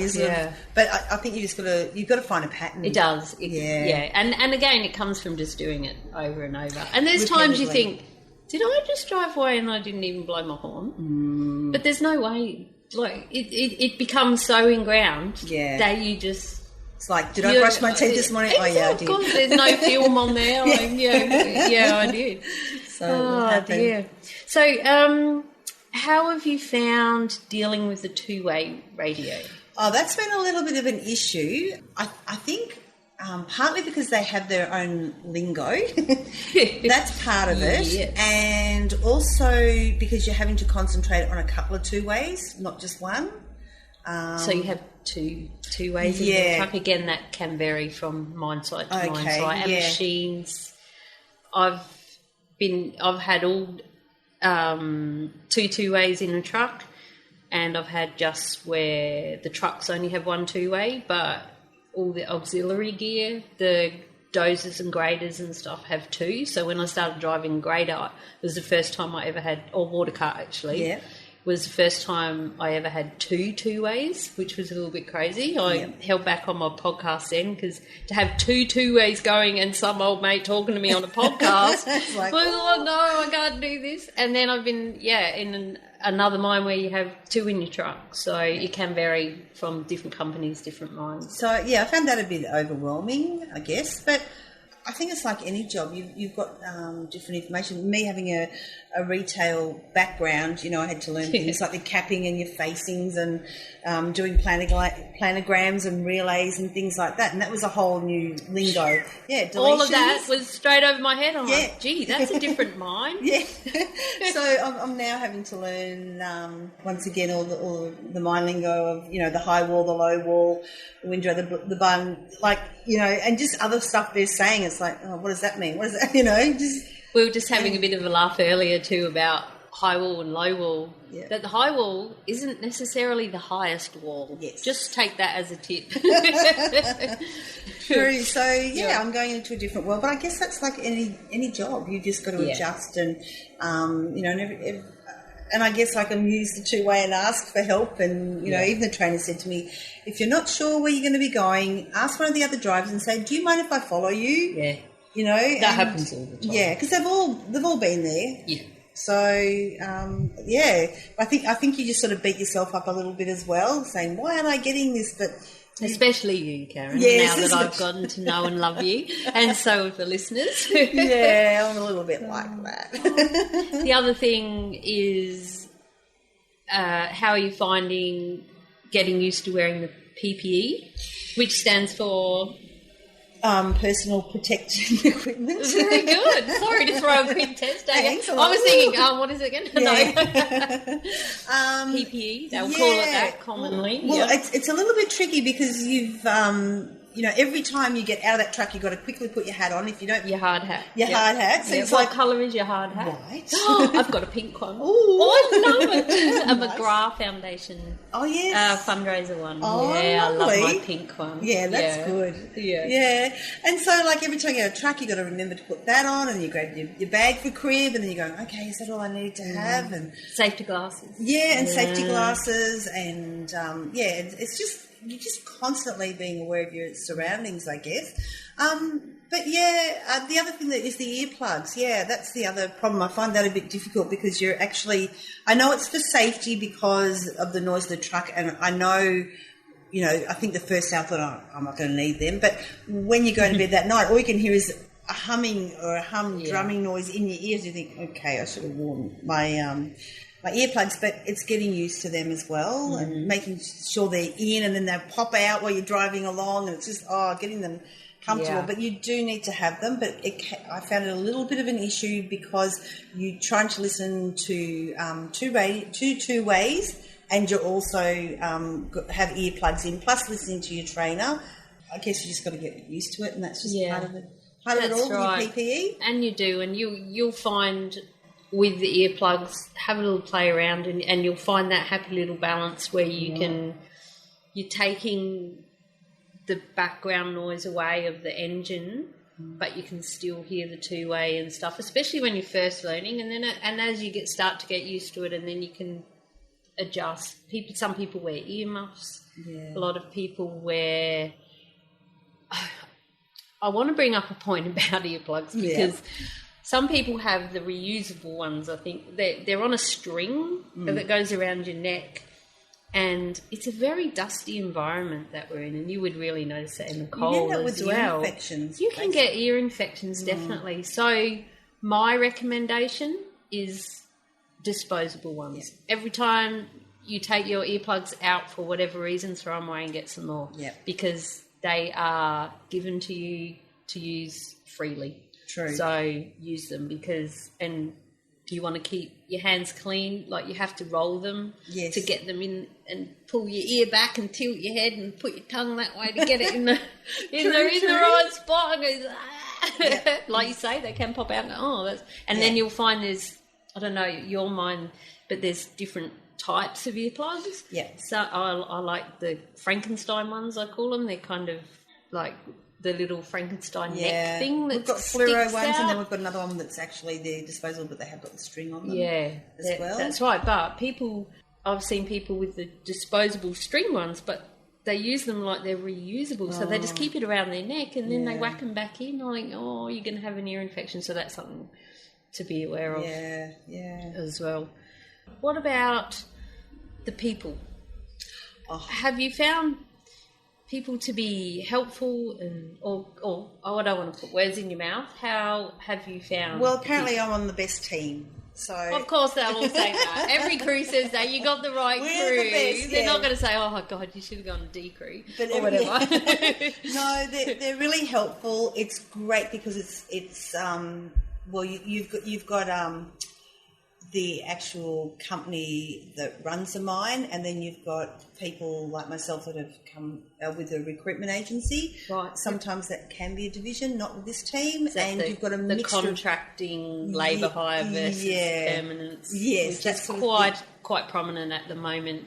But I think you've got to find a pattern. It does. And again, it comes from just doing it over and over. And there's times you think, did I just drive away and I didn't even blow my horn? But there's no way. Like it becomes so ingrained that you just. It's like, did I brush my teeth this morning? Oh yeah, I did. Of course, there's no film on there. Like, I did. So dear. So how have you found dealing with the two-way radio? Oh, that's been a little bit of an issue. I think partly because they have their own lingo. That's part of it. Yes. And also because you're having to concentrate on a couple of two-ways, not just one. So you have two ways in the truck. Again, that can vary from mine site to mine site. And machines, I've had all two ways in a truck, and I've had just where the trucks only have one two-way, but all the auxiliary gear, the dozers and graders and stuff have two. So when I started driving grader, it was the first time I ever had, or water cart actually, was the first time I ever had two-ways, which was a little bit crazy. I held back on my podcast then, because to have two-ways going and some old mate talking to me on a podcast, like, oh no, I can't do this. And then I've been, in another mine where you have two in your truck. So it can vary from different companies, different mines. So, I found that a bit overwhelming, I guess. But I think it's like any job. You've got different information. Me having a retail background, I had to learn things like the capping and your facings and doing planograms and relays and things like that. And that was a whole new lingo. Yeah, deletions. All of that was straight over my head. I'm like, gee, that's a different mind. Yeah. So I'm now having to learn, once again, all the mind lingo of, the high wall, the low wall, the window, the bun, and just other stuff they're saying. It's like, oh, what does that mean? What is that? We were just having a bit of a laugh earlier too about high wall and low wall. Yeah. That the high wall isn't necessarily the highest wall. Yes. Just take that as a tip. True. So I'm going into a different world, but I guess that's like any job. You just got to adjust and and I guess I can use the two-way and ask for help. And, even the trainer said to me, if you're not sure where you're going to be going, ask one of the other drivers and say, do you mind if I follow you? Yeah. That happens all the time. Yeah, because they've all been there. Yeah. So, I think you just sort of beat yourself up a little bit as well, saying, why aren't I getting this? But especially you, Karen, yes, now that I've gotten to know and love you, and so have the listeners. Yeah, I'm a little bit like that. The other thing is, how are you finding getting used to wearing the PPE, which stands for... personal protection equipment. Very good. Sorry to throw a quick test at you. I was thinking, what is it again? Yeah. PPE, they'll call it that commonly. Well, it's a little bit tricky because you've, every time you get out of that truck, you've got to quickly put your hat on. If you don't... Your hard hat. Your hard hat. So it's what colour is your hard hat? White. Oh, I've got a pink one. Ooh. Oh, I love it. A Nice. McGrath Foundation. Oh, yes. Fundraiser one. Oh, yeah, lovely. I love my pink one. Yeah, that's good. Yeah. Yeah. And so, every time you get a truck, you've got to remember to put that on, and you grab your bag for crib, and then you're going, okay, is that all I need to have? And safety glasses. yeah, and safety glasses, and, it's just... You're just constantly being aware of your surroundings, I guess. The other thing that is the earplugs. Yeah, that's the other problem. I find that a bit difficult because you're actually... I know it's for safety because of the noise of the truck, and I know... I think the first hour I thought, I'm not going to need them. But when you go to bed that night, all you can hear is a humming or drumming noise in your ears. You think, okay, I should have worn my earplugs, but it's getting used to them as well and making sure they're in, and then they pop out while you're driving along, and it's just, getting them comfortable. Yeah. But you do need to have them, but I found it a little bit of an issue because you're trying to listen to two ways, and you're also have earplugs in, plus listening to your trainer. I guess you just got to get used to it, and that's just part of it all, right. your PPE. And you do, and you'll find... with the earplugs, have a little play around, and you'll find that happy little balance where you're taking the background noise away of the engine, but you can still hear the two-way and stuff, especially when you're first learning, and as you start to get used to it, and then you can adjust. Some people wear earmuffs. Yeah. A lot of people wear... I want to bring up a point about earplugs because... Some people have the reusable ones, I think. They're on a string that goes around your neck, and it's a very dusty environment that we're in, and you would really notice that in the cold as well. Ear infections. You can get ear infections, definitely. So my recommendation is disposable ones. Yeah. Every time you take your earplugs out for whatever reason, throw them away and get some more. Yeah. Because they are given to you to use freely. True. So use them and do you want to keep your hands clean? You have to roll them to get them in, and pull your ear back and tilt your head and put your tongue that way to get it in the right spot. And goes, like you say, they can pop out and then you'll find there's, I don't know your mind, but there's different types of earplugs. Yeah. So I like the Frankenstein ones, I call them. They're kind of like the little Frankenstein neck thing that we've got sticks fluoro ones, out. and then we've got another one that's actually the disposable, but they have got the string on them. As well. That's right. But I've seen people with the disposable string ones, but they use them like they're reusable, so they just keep it around their neck, and then they whack them back in. I'm like, you're going to have an ear infection, so that's something to be aware of. As well. What about the people? Have you found people to be helpful, or I don't want to put words in your mouth. How have you found? Well, apparently I'm on the best team. So of course they'll all say that. Every crew says that. You got the right We're crew. the best, They're yeah. not going to say, "Oh God, you should have gone to D crew," But or whatever. No, they're really helpful. It's great because it's well, you've got the actual company that runs the mine, and then you've got people like myself that have come with a recruitment agency. Right. Sometimes that can be a division, not with this team, and the, you've got a the mixture contracting labour hire versus permanence. Yes, which that's is quite prominent at the moment.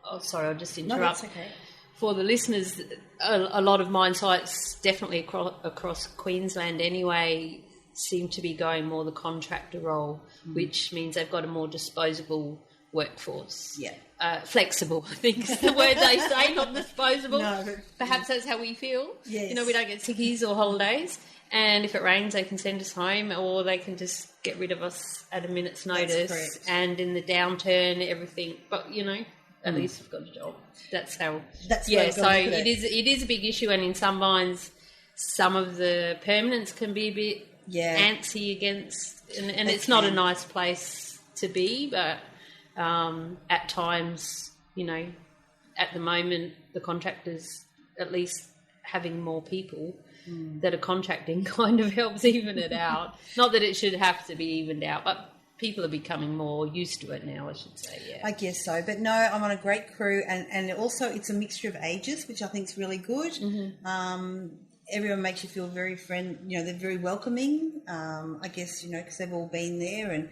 Oh, sorry, I'll just interrupt. No, that's okay. For the listeners, a lot of mine sites, definitely across Queensland anyway, seem to be going more the contractor role, which means they've got a more disposable workforce. Yeah. Flexible, I think is the word they say, not disposable. No, but perhaps that's how we feel. Yes. You know, we don't get sickies or holidays, and if it rains, they can send us home, or they can just get rid of us at a minute's notice. That's correct. And in the downturn, everything. But you know, at least we've got a job. That's how. That's yeah. what So it is a big issue, and in some mines, some of the permanents can be a bit antsy against, and it's not a nice place to be, but at times, you know, at the moment, the contractors, at least having more people that are contracting kind of helps even it out. Not that it should have to be evened out, but people are becoming more used to it now, I should say, yeah. I guess so. But no, I'm on a great crew, and also it's a mixture of ages, which I think is really good. Everyone makes you feel very they're very welcoming, I guess, because they've all been there, and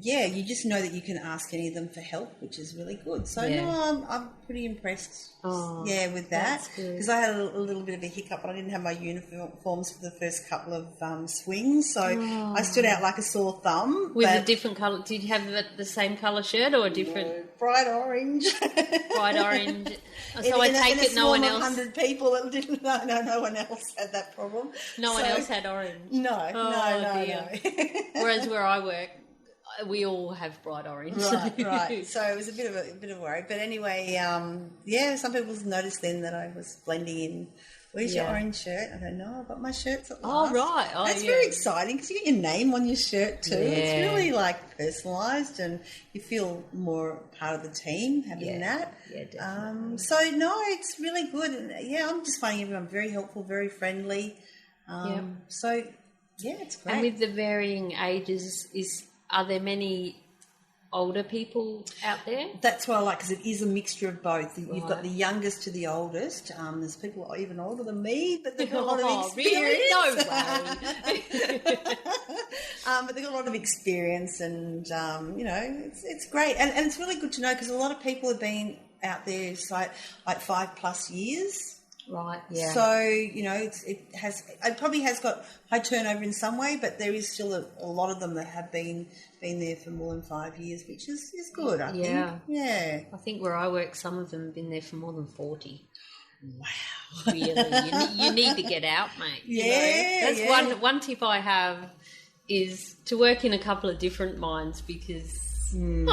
you just know that you can ask any of them for help, which is really good. So no, I'm pretty impressed. With that, because I had a little bit of a hiccup, but I didn't have my uniforms for the first couple of swings, so I stood out like a sore thumb. With a different colour, did you have the same colour shirt or a different? No, bright orange. Bright orange. So I take it no one else. 100 people that didn't. No one else had that problem. No one else had orange. No, no. Whereas where I work, we all have bright orange. Right. So it was a bit of a worry. But anyway, some people noticed then that I was blending in. Where's your orange shirt? I go, no, I've got my shirts at last. Oh, right. Oh, That's very exciting because you get your name on your shirt too. Yeah. It's really like personalised, and you feel more part of the team having that. Yeah, definitely. So no, it's really good. And I'm just finding everyone very helpful, very friendly. So it's great. And with the varying ages, are there many older people out there? That's what I like, because it is a mixture of both. You've got the youngest to the oldest. There's people even older than me, but they've got a lot of experience. Really? No way. But they've got a lot of experience, and it's great, and it's really good to know, because a lot of people have been out there like 5+ years. Right. Yeah. So it probably has got high turnover in some way, but there is still a lot of them that have been there for more than 5 years, which is good. I think. Yeah. I think where I work, some of them have been there for more than 40. Wow. Really, you need to get out, mate. That's one tip I have, is to work in a couple of different mines, because you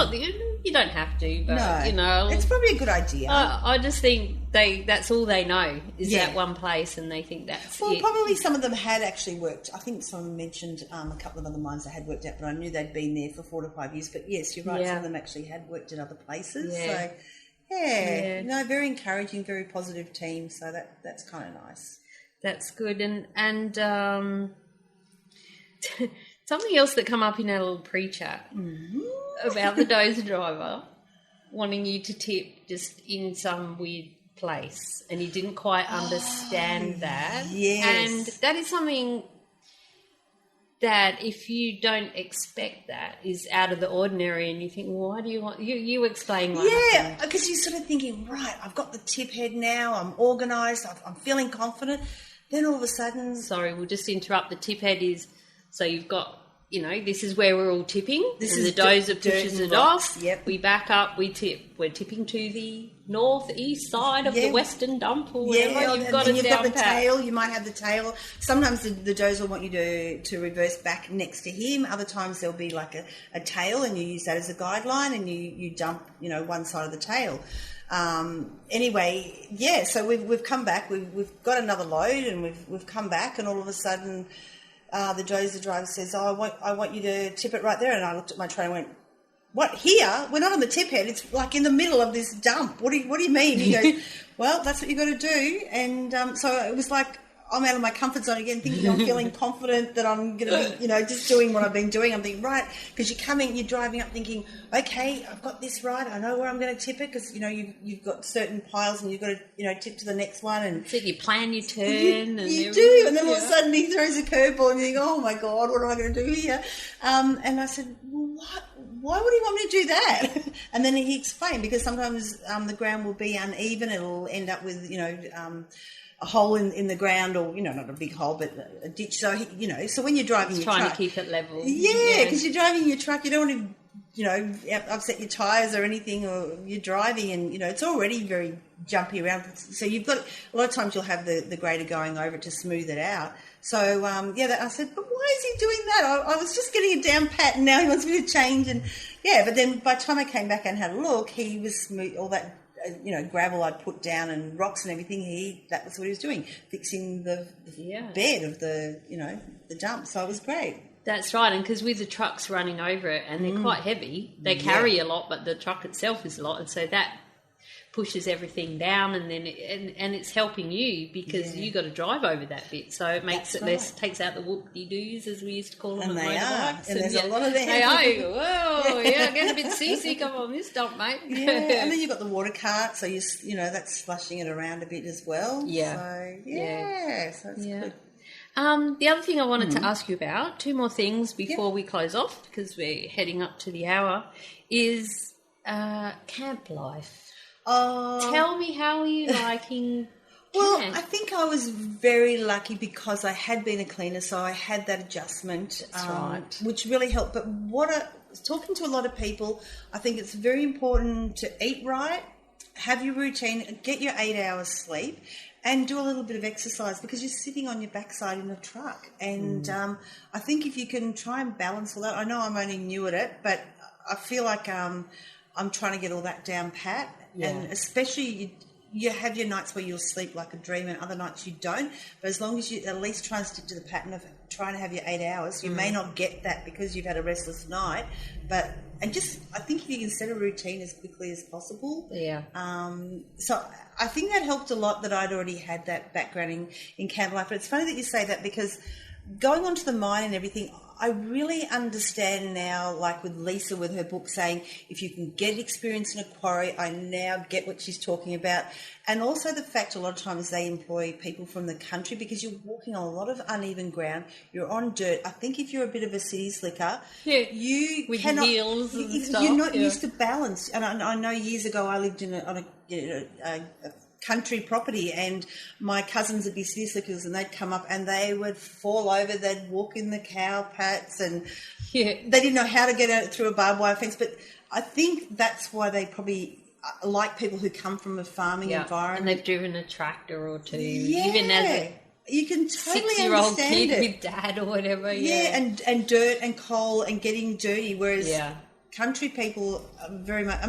don't have to, but it's probably a good idea. I just think that's all they know is that one place, and they think that's it. Probably some of them had actually worked. I think someone mentioned a couple of other mines they had worked at, but I knew they'd been there for 4 to 5 years. But yes, you're right, some of them actually had worked at other places. So very encouraging, very positive team. So that's kind of nice. That's good. And something else that come up in our little pre-chat about the dozer driver wanting you to tip just in some weird place, and you didn't quite understand that. Yes. And that is something that, if you don't expect that, is out of the ordinary, and you think, well, why do you want... You explain what happened. Because you're sort of thinking, right, I've got the tip head now, I'm organised, I'm feeling confident. Then all of a sudden... Sorry, we'll just interrupt. The tip head is... So you've got... this is where we're all tipping. The dozer pushes it off. Yep. We back up, we tip. We're tipping to the northeast side of the western dump or whatever. You've got the tail. You might have the tail. Sometimes the dozer will want you to reverse back next to him. Other times there'll be like a tail, and you use that as a guideline, and you dump, one side of the tail. Anyway, yeah. So we've come back. We've got another load, and we've come back, and all of a sudden, the driver says, "Oh, I want you to tip it right there." And I looked at my tray and went, "What, here? We're not on the tip head. It's like in the middle of this dump. What do you mean?" He goes, "Well, that's what you got to do." And so it was like I'm out of my comfort zone again, thinking I'm feeling confident that I'm going to be, just doing what I've been doing. I'm thinking, right, because you're driving up thinking, okay, I've got this right. I know where I'm going to tip it because, you've got certain piles and you've got to, tip to the next one. And so you plan your turn. You do. And then all of a sudden he throws a curveball and you think, oh, my God, what am I going to do here? And I said, what? Why would he want me to do that? And then he explained, because sometimes the ground will be uneven. It'll end up with, a hole in the ground, or not a big hole, but a ditch. So so when you're driving your truck, trying to keep it level. Yeah, because you're driving your truck, you don't want to upset your tyres or anything, or you're driving and it's already very jumpy around. So you've got a lot of times you'll have the grader going over it to smooth it out. So I said, but why is he doing that? I was just getting it down pat, and now he wants me to change. And but then by the time I came back and had a look, he was smooth, all that. Gravel I'd put down and rocks and everything. That was what he was doing, fixing the bed of the dump. So it was great. That's right, and because with the trucks running over it, and they're quite heavy, they carry a lot, but the truck itself is a lot, and so that pushes everything down, and then and it's helping you because you got to drive over that bit, so it makes it less, takes out the whoop-de-doos, as we used to call them. And they are, and there's a lot of them. They are. Whoa, get a bit seasick up on this dump, mate. Yeah, and then you've got the water cart, so that's slushing it around a bit as well. Yeah. So so it's good. The other thing I wanted to ask you about, two more things before we close off, because we're heading up to the hour, is camp life. Tell me, how are you liking Well, camp? I think I was very lucky because I had been a cleaner, so I had that adjustment, which really helped. But talking to a lot of people, I think it's very important to eat right, have your routine, get your 8 hours sleep, and do a little bit of exercise, because you're sitting on your backside in a truck. And I think if you can try and balance all that, I know I'm only new at it, but I feel like I'm trying to get all that down pat. Yeah. And especially you have your nights where you'll sleep like a dream and other nights you don't. But as long as you at least try and stick to the pattern of trying to have your 8 hours, you may not get that because you've had a restless night. I think if you can set a routine as quickly as possible. Yeah. So I think that helped a lot that I'd already had that background in camp life. But it's funny that you say that, because going onto the mine and everything, I really understand now, like with Lisa with her book saying, if you can get experience in a quarry, I now get what she's talking about. And also the fact a lot of times they employ people from the country, because you're walking on a lot of uneven ground, you're on dirt. I think if you're a bit of a city slicker, you with cannot, heels and if stuff, you're not used to balance. And I know years ago I lived on a country property, and my cousins would be city slickers, and they'd come up and they would fall over, they'd walk in the cow pats, and they didn't know how to get out through a barbed wire fence. But I think that's why they probably like people who come from a farming environment. And they've driven a tractor or two, even as you can totally 6-year-old understand kid it. with dad or whatever. And dirt and coal and getting dirty, whereas country people are very much,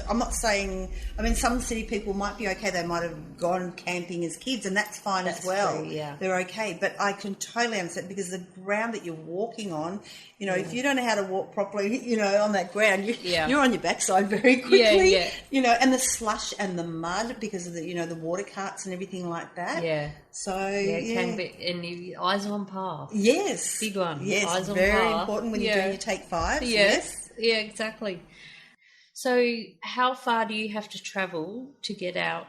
I'm not saying, some city people might be okay, they might have gone camping as kids, and that's fine as well. True, yeah. They're okay, but I can totally understand, because the ground that you're walking on, if you don't know how to walk properly, on that ground, you're on your backside very quickly. And the slush and the mud because of the, the water carts and everything like that. Yeah. So, it can be, and your eyes on path. Yes. Big one. Yes, eyes on very path. important when you're doing your take fives. Yes. Yeah, exactly. So how far do you have to travel to get out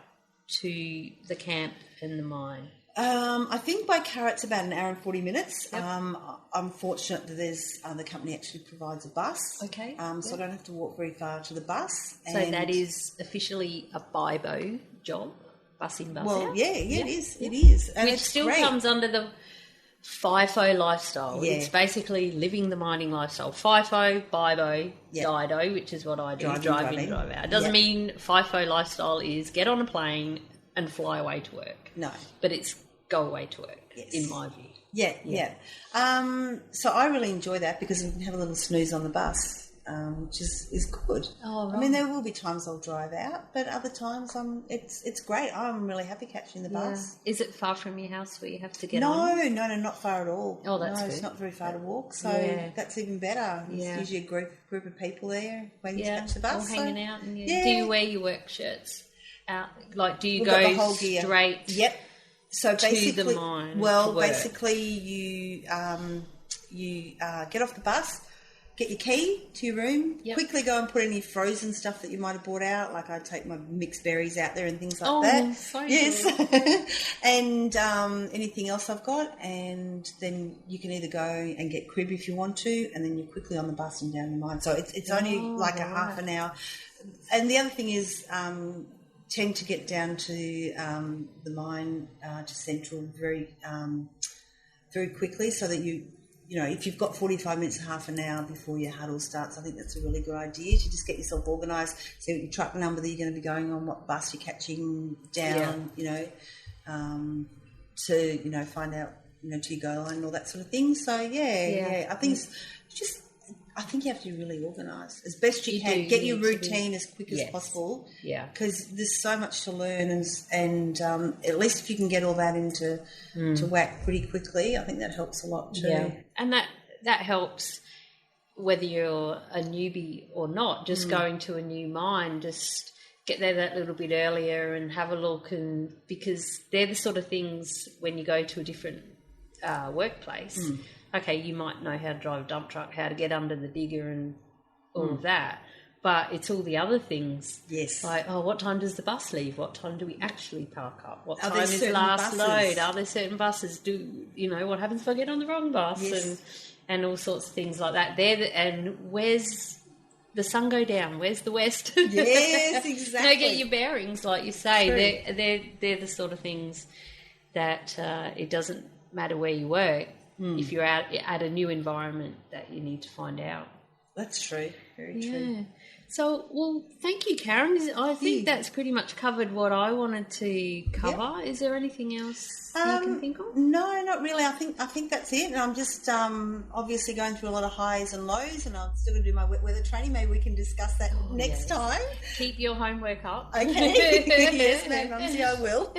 to the camp and the mine? I think by car it's about an hour and 40 minutes. Yep. I'm fortunate that the company actually provides a bus. Okay. So I don't have to walk very far to the bus. So that is officially a BIBO job, bus in, bus out? Well, it is. It is. And which it's still great. comes under the FIFO lifestyle. Yeah. It's basically living the mining lifestyle. FIFO, BIBO, DIDO, which is what I do. I drive in, drive out. It doesn't mean FIFO lifestyle is get on a plane and fly away to work. No. But it's go away to work, in my view. Yeah. So I really enjoy that, because we can have a little snooze on the bus. which is good. Oh, right. I mean, there will be times I'll drive out, but other times it's great. I'm really happy catching the bus. Is it far from your house where you have to get No, on? no, not far at all. Oh, that's no, good. it's not very far to walk, so that's even better. There's usually a group of people there waiting to catch the bus. All hanging out. And yeah. Do you wear your work shirts out? Like, do you We've got the go whole gear. straight So basically, to the mine? Well, to work? basically, you get off the bus, get your key to your room, quickly go and put any frozen stuff that you might have brought out. Like I take my mixed berries out there and things like that. So yes, good. and anything else I've got, and then you can either go and get crib if you want to, and then you're quickly on the bus and down the mine. So it's only like a half an hour. And the other thing is, tend to get down to the mine to Central very quickly, so that you know, if you've got 45 minutes to half an hour before your huddle starts, I think that's a really good idea to just get yourself organised, see what your truck number that you're going to be going on, what bus you're catching down, to find out, to your goal line and all that sort of thing. So I think it's just. I think you have to be really organised as best you can. Get your routine as quick as possible. Yeah, because there's so much to learn, and at least if you can get all that into to whack pretty quickly, I think that helps a lot too. Yeah, and that helps whether you're a newbie or not. Just going to a new mine, just get there that little bit earlier and have a look, and because they're the sort of things when you go to a different workplace. Okay, you might know how to drive a dump truck, how to get under the digger and all of that, but it's all the other things. Yes. Like, what time does the bus leave? What time do we actually park up? What time is last load? Are there certain buses? What happens if I get on the wrong bus? Yes. And all sorts of things like that. And where's the sun go down? Where's the west? Yes, exactly. Get your bearings, like you say. They're the sort of things that it doesn't matter where you work. If you're at a new environment that you need to find out. That's true. Very true. So, well, thank you, Karen. I think that's pretty much covered what I wanted to cover. Yep. Is there anything else you can think of? No, not really. I think that's it. And I'm just obviously going through a lot of highs and lows, and I'm still going to do my wet weather training. Maybe we can discuss that next time. Keep your homework up. Okay. Yes, ma'am, Mumsy, I will.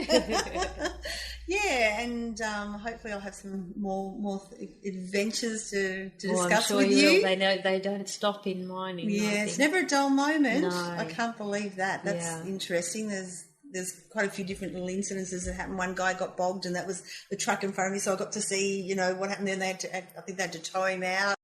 And hopefully I'll have some more adventures to discuss I'm sure with you. They know they don't stop in mining. Yeah, it's never a dull moment. No. I can't believe that. That's interesting. There's quite a few different little incidences that happened. One guy got bogged, and that was the truck in front of me, so I got to see, what happened there. I think they had to tow him out.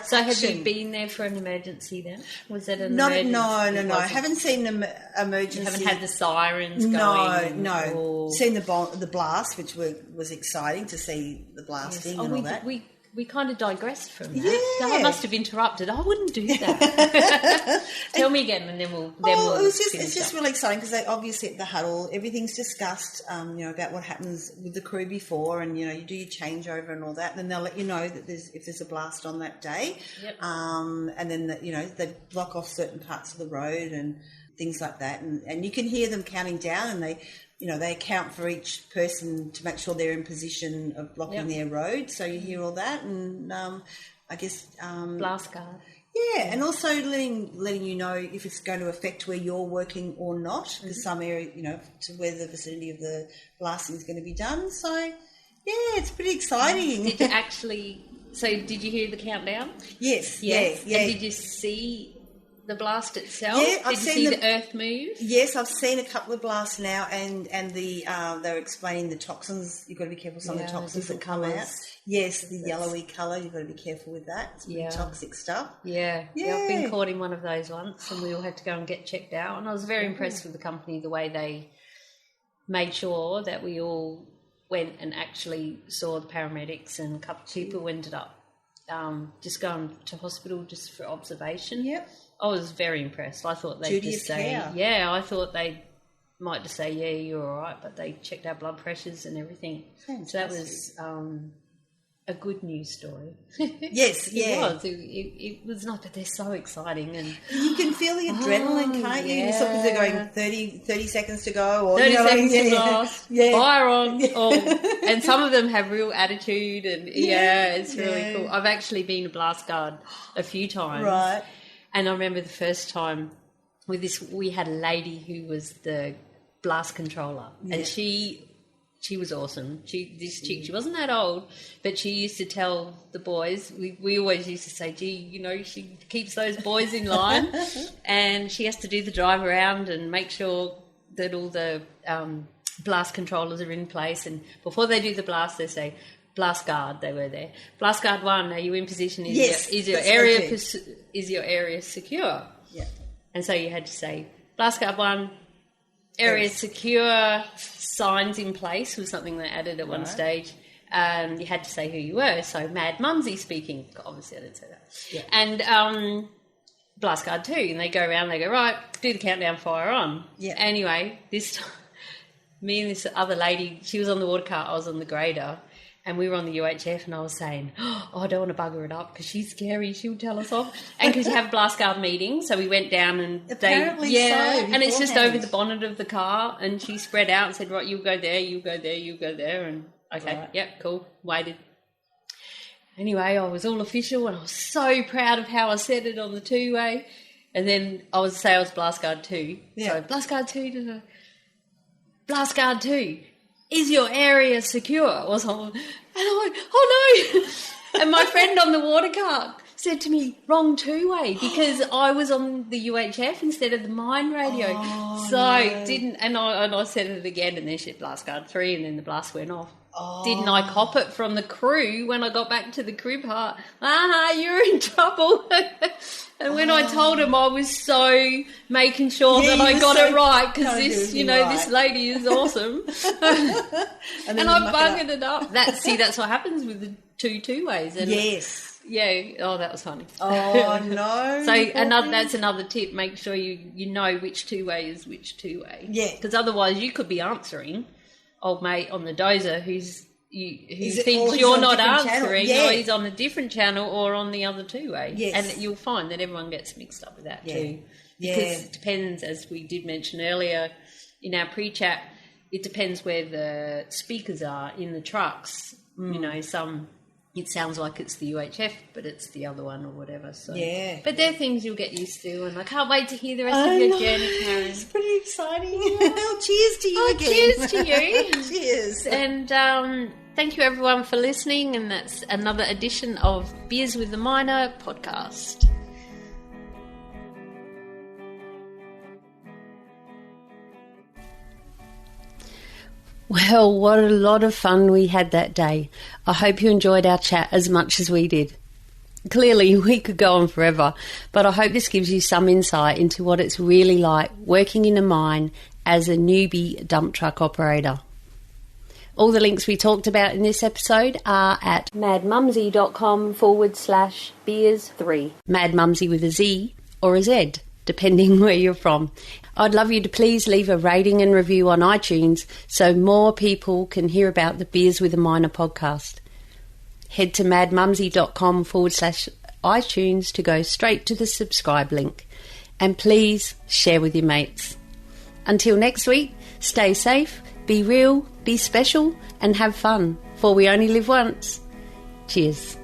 So have you been there for an emergency then? Was it an emergency? No. I haven't seen an emergency. You haven't had the sirens going? No. Or... Seen the blast, which was exciting to see the blasting and all that. We kind of digressed from that. Yeah. I must have interrupted. I wouldn't do that. Tell me again, and then we'll. It's just really exciting because they obviously at the huddle, everything's discussed. About what happens with the crew before, and you do your changeover and all that. And then they'll let you know that if there's a blast on that day. Yep. And then they block off certain parts of the road and things like that, and you can hear them counting down, and they account for each person to make sure they're in position of blocking their road. So you hear all that, and I guess blast guard. Yeah, and also letting you know if it's going to affect where you're working or not, because some area, to where the vicinity of the blasting is going to be done. So it's pretty exciting. Did you actually? So did you hear the countdown? Yes. Yeah. And did you see the blast itself? Yeah, I've seen the earth move? Yes, I've seen a couple of blasts now, and they're explaining the toxins. You've got to be careful some of the toxins that come out. Yes, the yellowy colour. You've got to be careful with that. It's pretty toxic stuff. Yeah, I've been caught in one of those once, and we all had to go and get checked out. And I was very impressed with the company, the way they made sure that we all went and actually saw the paramedics, and a couple of people ended up just going to hospital just for observation. Yep. I was very impressed. I thought they'd just say, I thought they might just say, you're all right, but they checked our blood pressures and everything. Fantastic. So that was a good news story. Yes, yeah. It was. It was not, but they're so exciting. And you can feel the adrenaline, can't you? Yeah. Sometimes they're going 30 seconds to go. Or, 30 seconds to yeah. blast, fire on. Oh, and some of them have real attitude, and it's really cool. I've actually been a blast guard a few times. Right. And I remember the first time with this, we had a lady who was the blast controller, and she was awesome. This chick, she wasn't that old, but she used to tell the boys, we always used to say, gee, she keeps those boys in line, and she has to do the drive around and make sure that all the blast controllers are in place. And before they do the blast, they say, blast guard, they were there. Blast guard 1, are you in position? Is your area secure? Yeah. And so you had to say, blast guard 1, area secure, signs in place was something they added at one stage. You had to say who you were. So Mad Mumsy speaking. Obviously I didn't say that. Yeah. And blast guard 2, and they go around, they go, right, do the countdown, fire on. Yeah. Anyway, this time, me and this other lady, she was on the water cart, I was on the grader, and we were on the UHF, and I was saying, oh, I don't want to bugger it up because she's scary, she'll tell us off. And because you have blast guard meetings, so we went down and and it's just over the bonnet of the car, and she spread out and said, right, you go there, you go there, you go there, and okay, yep, cool, waited. Anyway, I was all official, and I was so proud of how I said it on the two-way. And then I was blast guard 2. Yeah. So blast guard 2, blast guard 2. Is your area secure? Or something. And I went, oh no. And my friend on the water cart said to me, wrong two-way, because I was on the UHF instead of the mine radio. Didn't, and I said it again, and then she said blast guard 3, and then the blast went off. Didn't I cop it from the crew when I got back to the crib hut? You're in trouble. And when I told him, I was so making sure that I got it right, because this, this lady is awesome. and I buggered it up. That's what happens with the two-ways. And yes. Yeah. That was funny. Oh, no. So that's another tip. Make sure you know which two-way is which two-way. Yeah. Because otherwise you could be answering old mate on the dozer who thinks you're not answering, or he's on a different channel or on the other two-way. Yes. And you'll find that everyone gets mixed up with that too. Because it depends, as we did mention earlier in our pre-chat, it depends where the speakers are in the trucks. Some it sounds like it's the UHF, but it's the other one or whatever. So. Yeah. But they're things you'll get used to, and I can't wait to hear the rest of your journey, Karen. It's pretty exciting. Cheers to you again. Cheers to you. Cheers. And thank you, everyone, for listening, and that's another edition of Beers with the Miner podcast. Well, what a lot of fun we had that day. I hope you enjoyed our chat as much as we did. Clearly, we could go on forever, but I hope this gives you some insight into what it's really like working in a mine as a newbie dump truck operator. All the links we talked about in this episode are at madmumsy.com/beers3. Mad Mumsy with a Z or a Z, depending where you're from. I'd love you to please leave a rating and review on iTunes so more people can hear about the Beers with a Miner podcast. Head to madmumsy.com/iTunes to go straight to the subscribe link. And please share with your mates. Until next week, stay safe, be real, be special, and have fun, for we only live once. Cheers.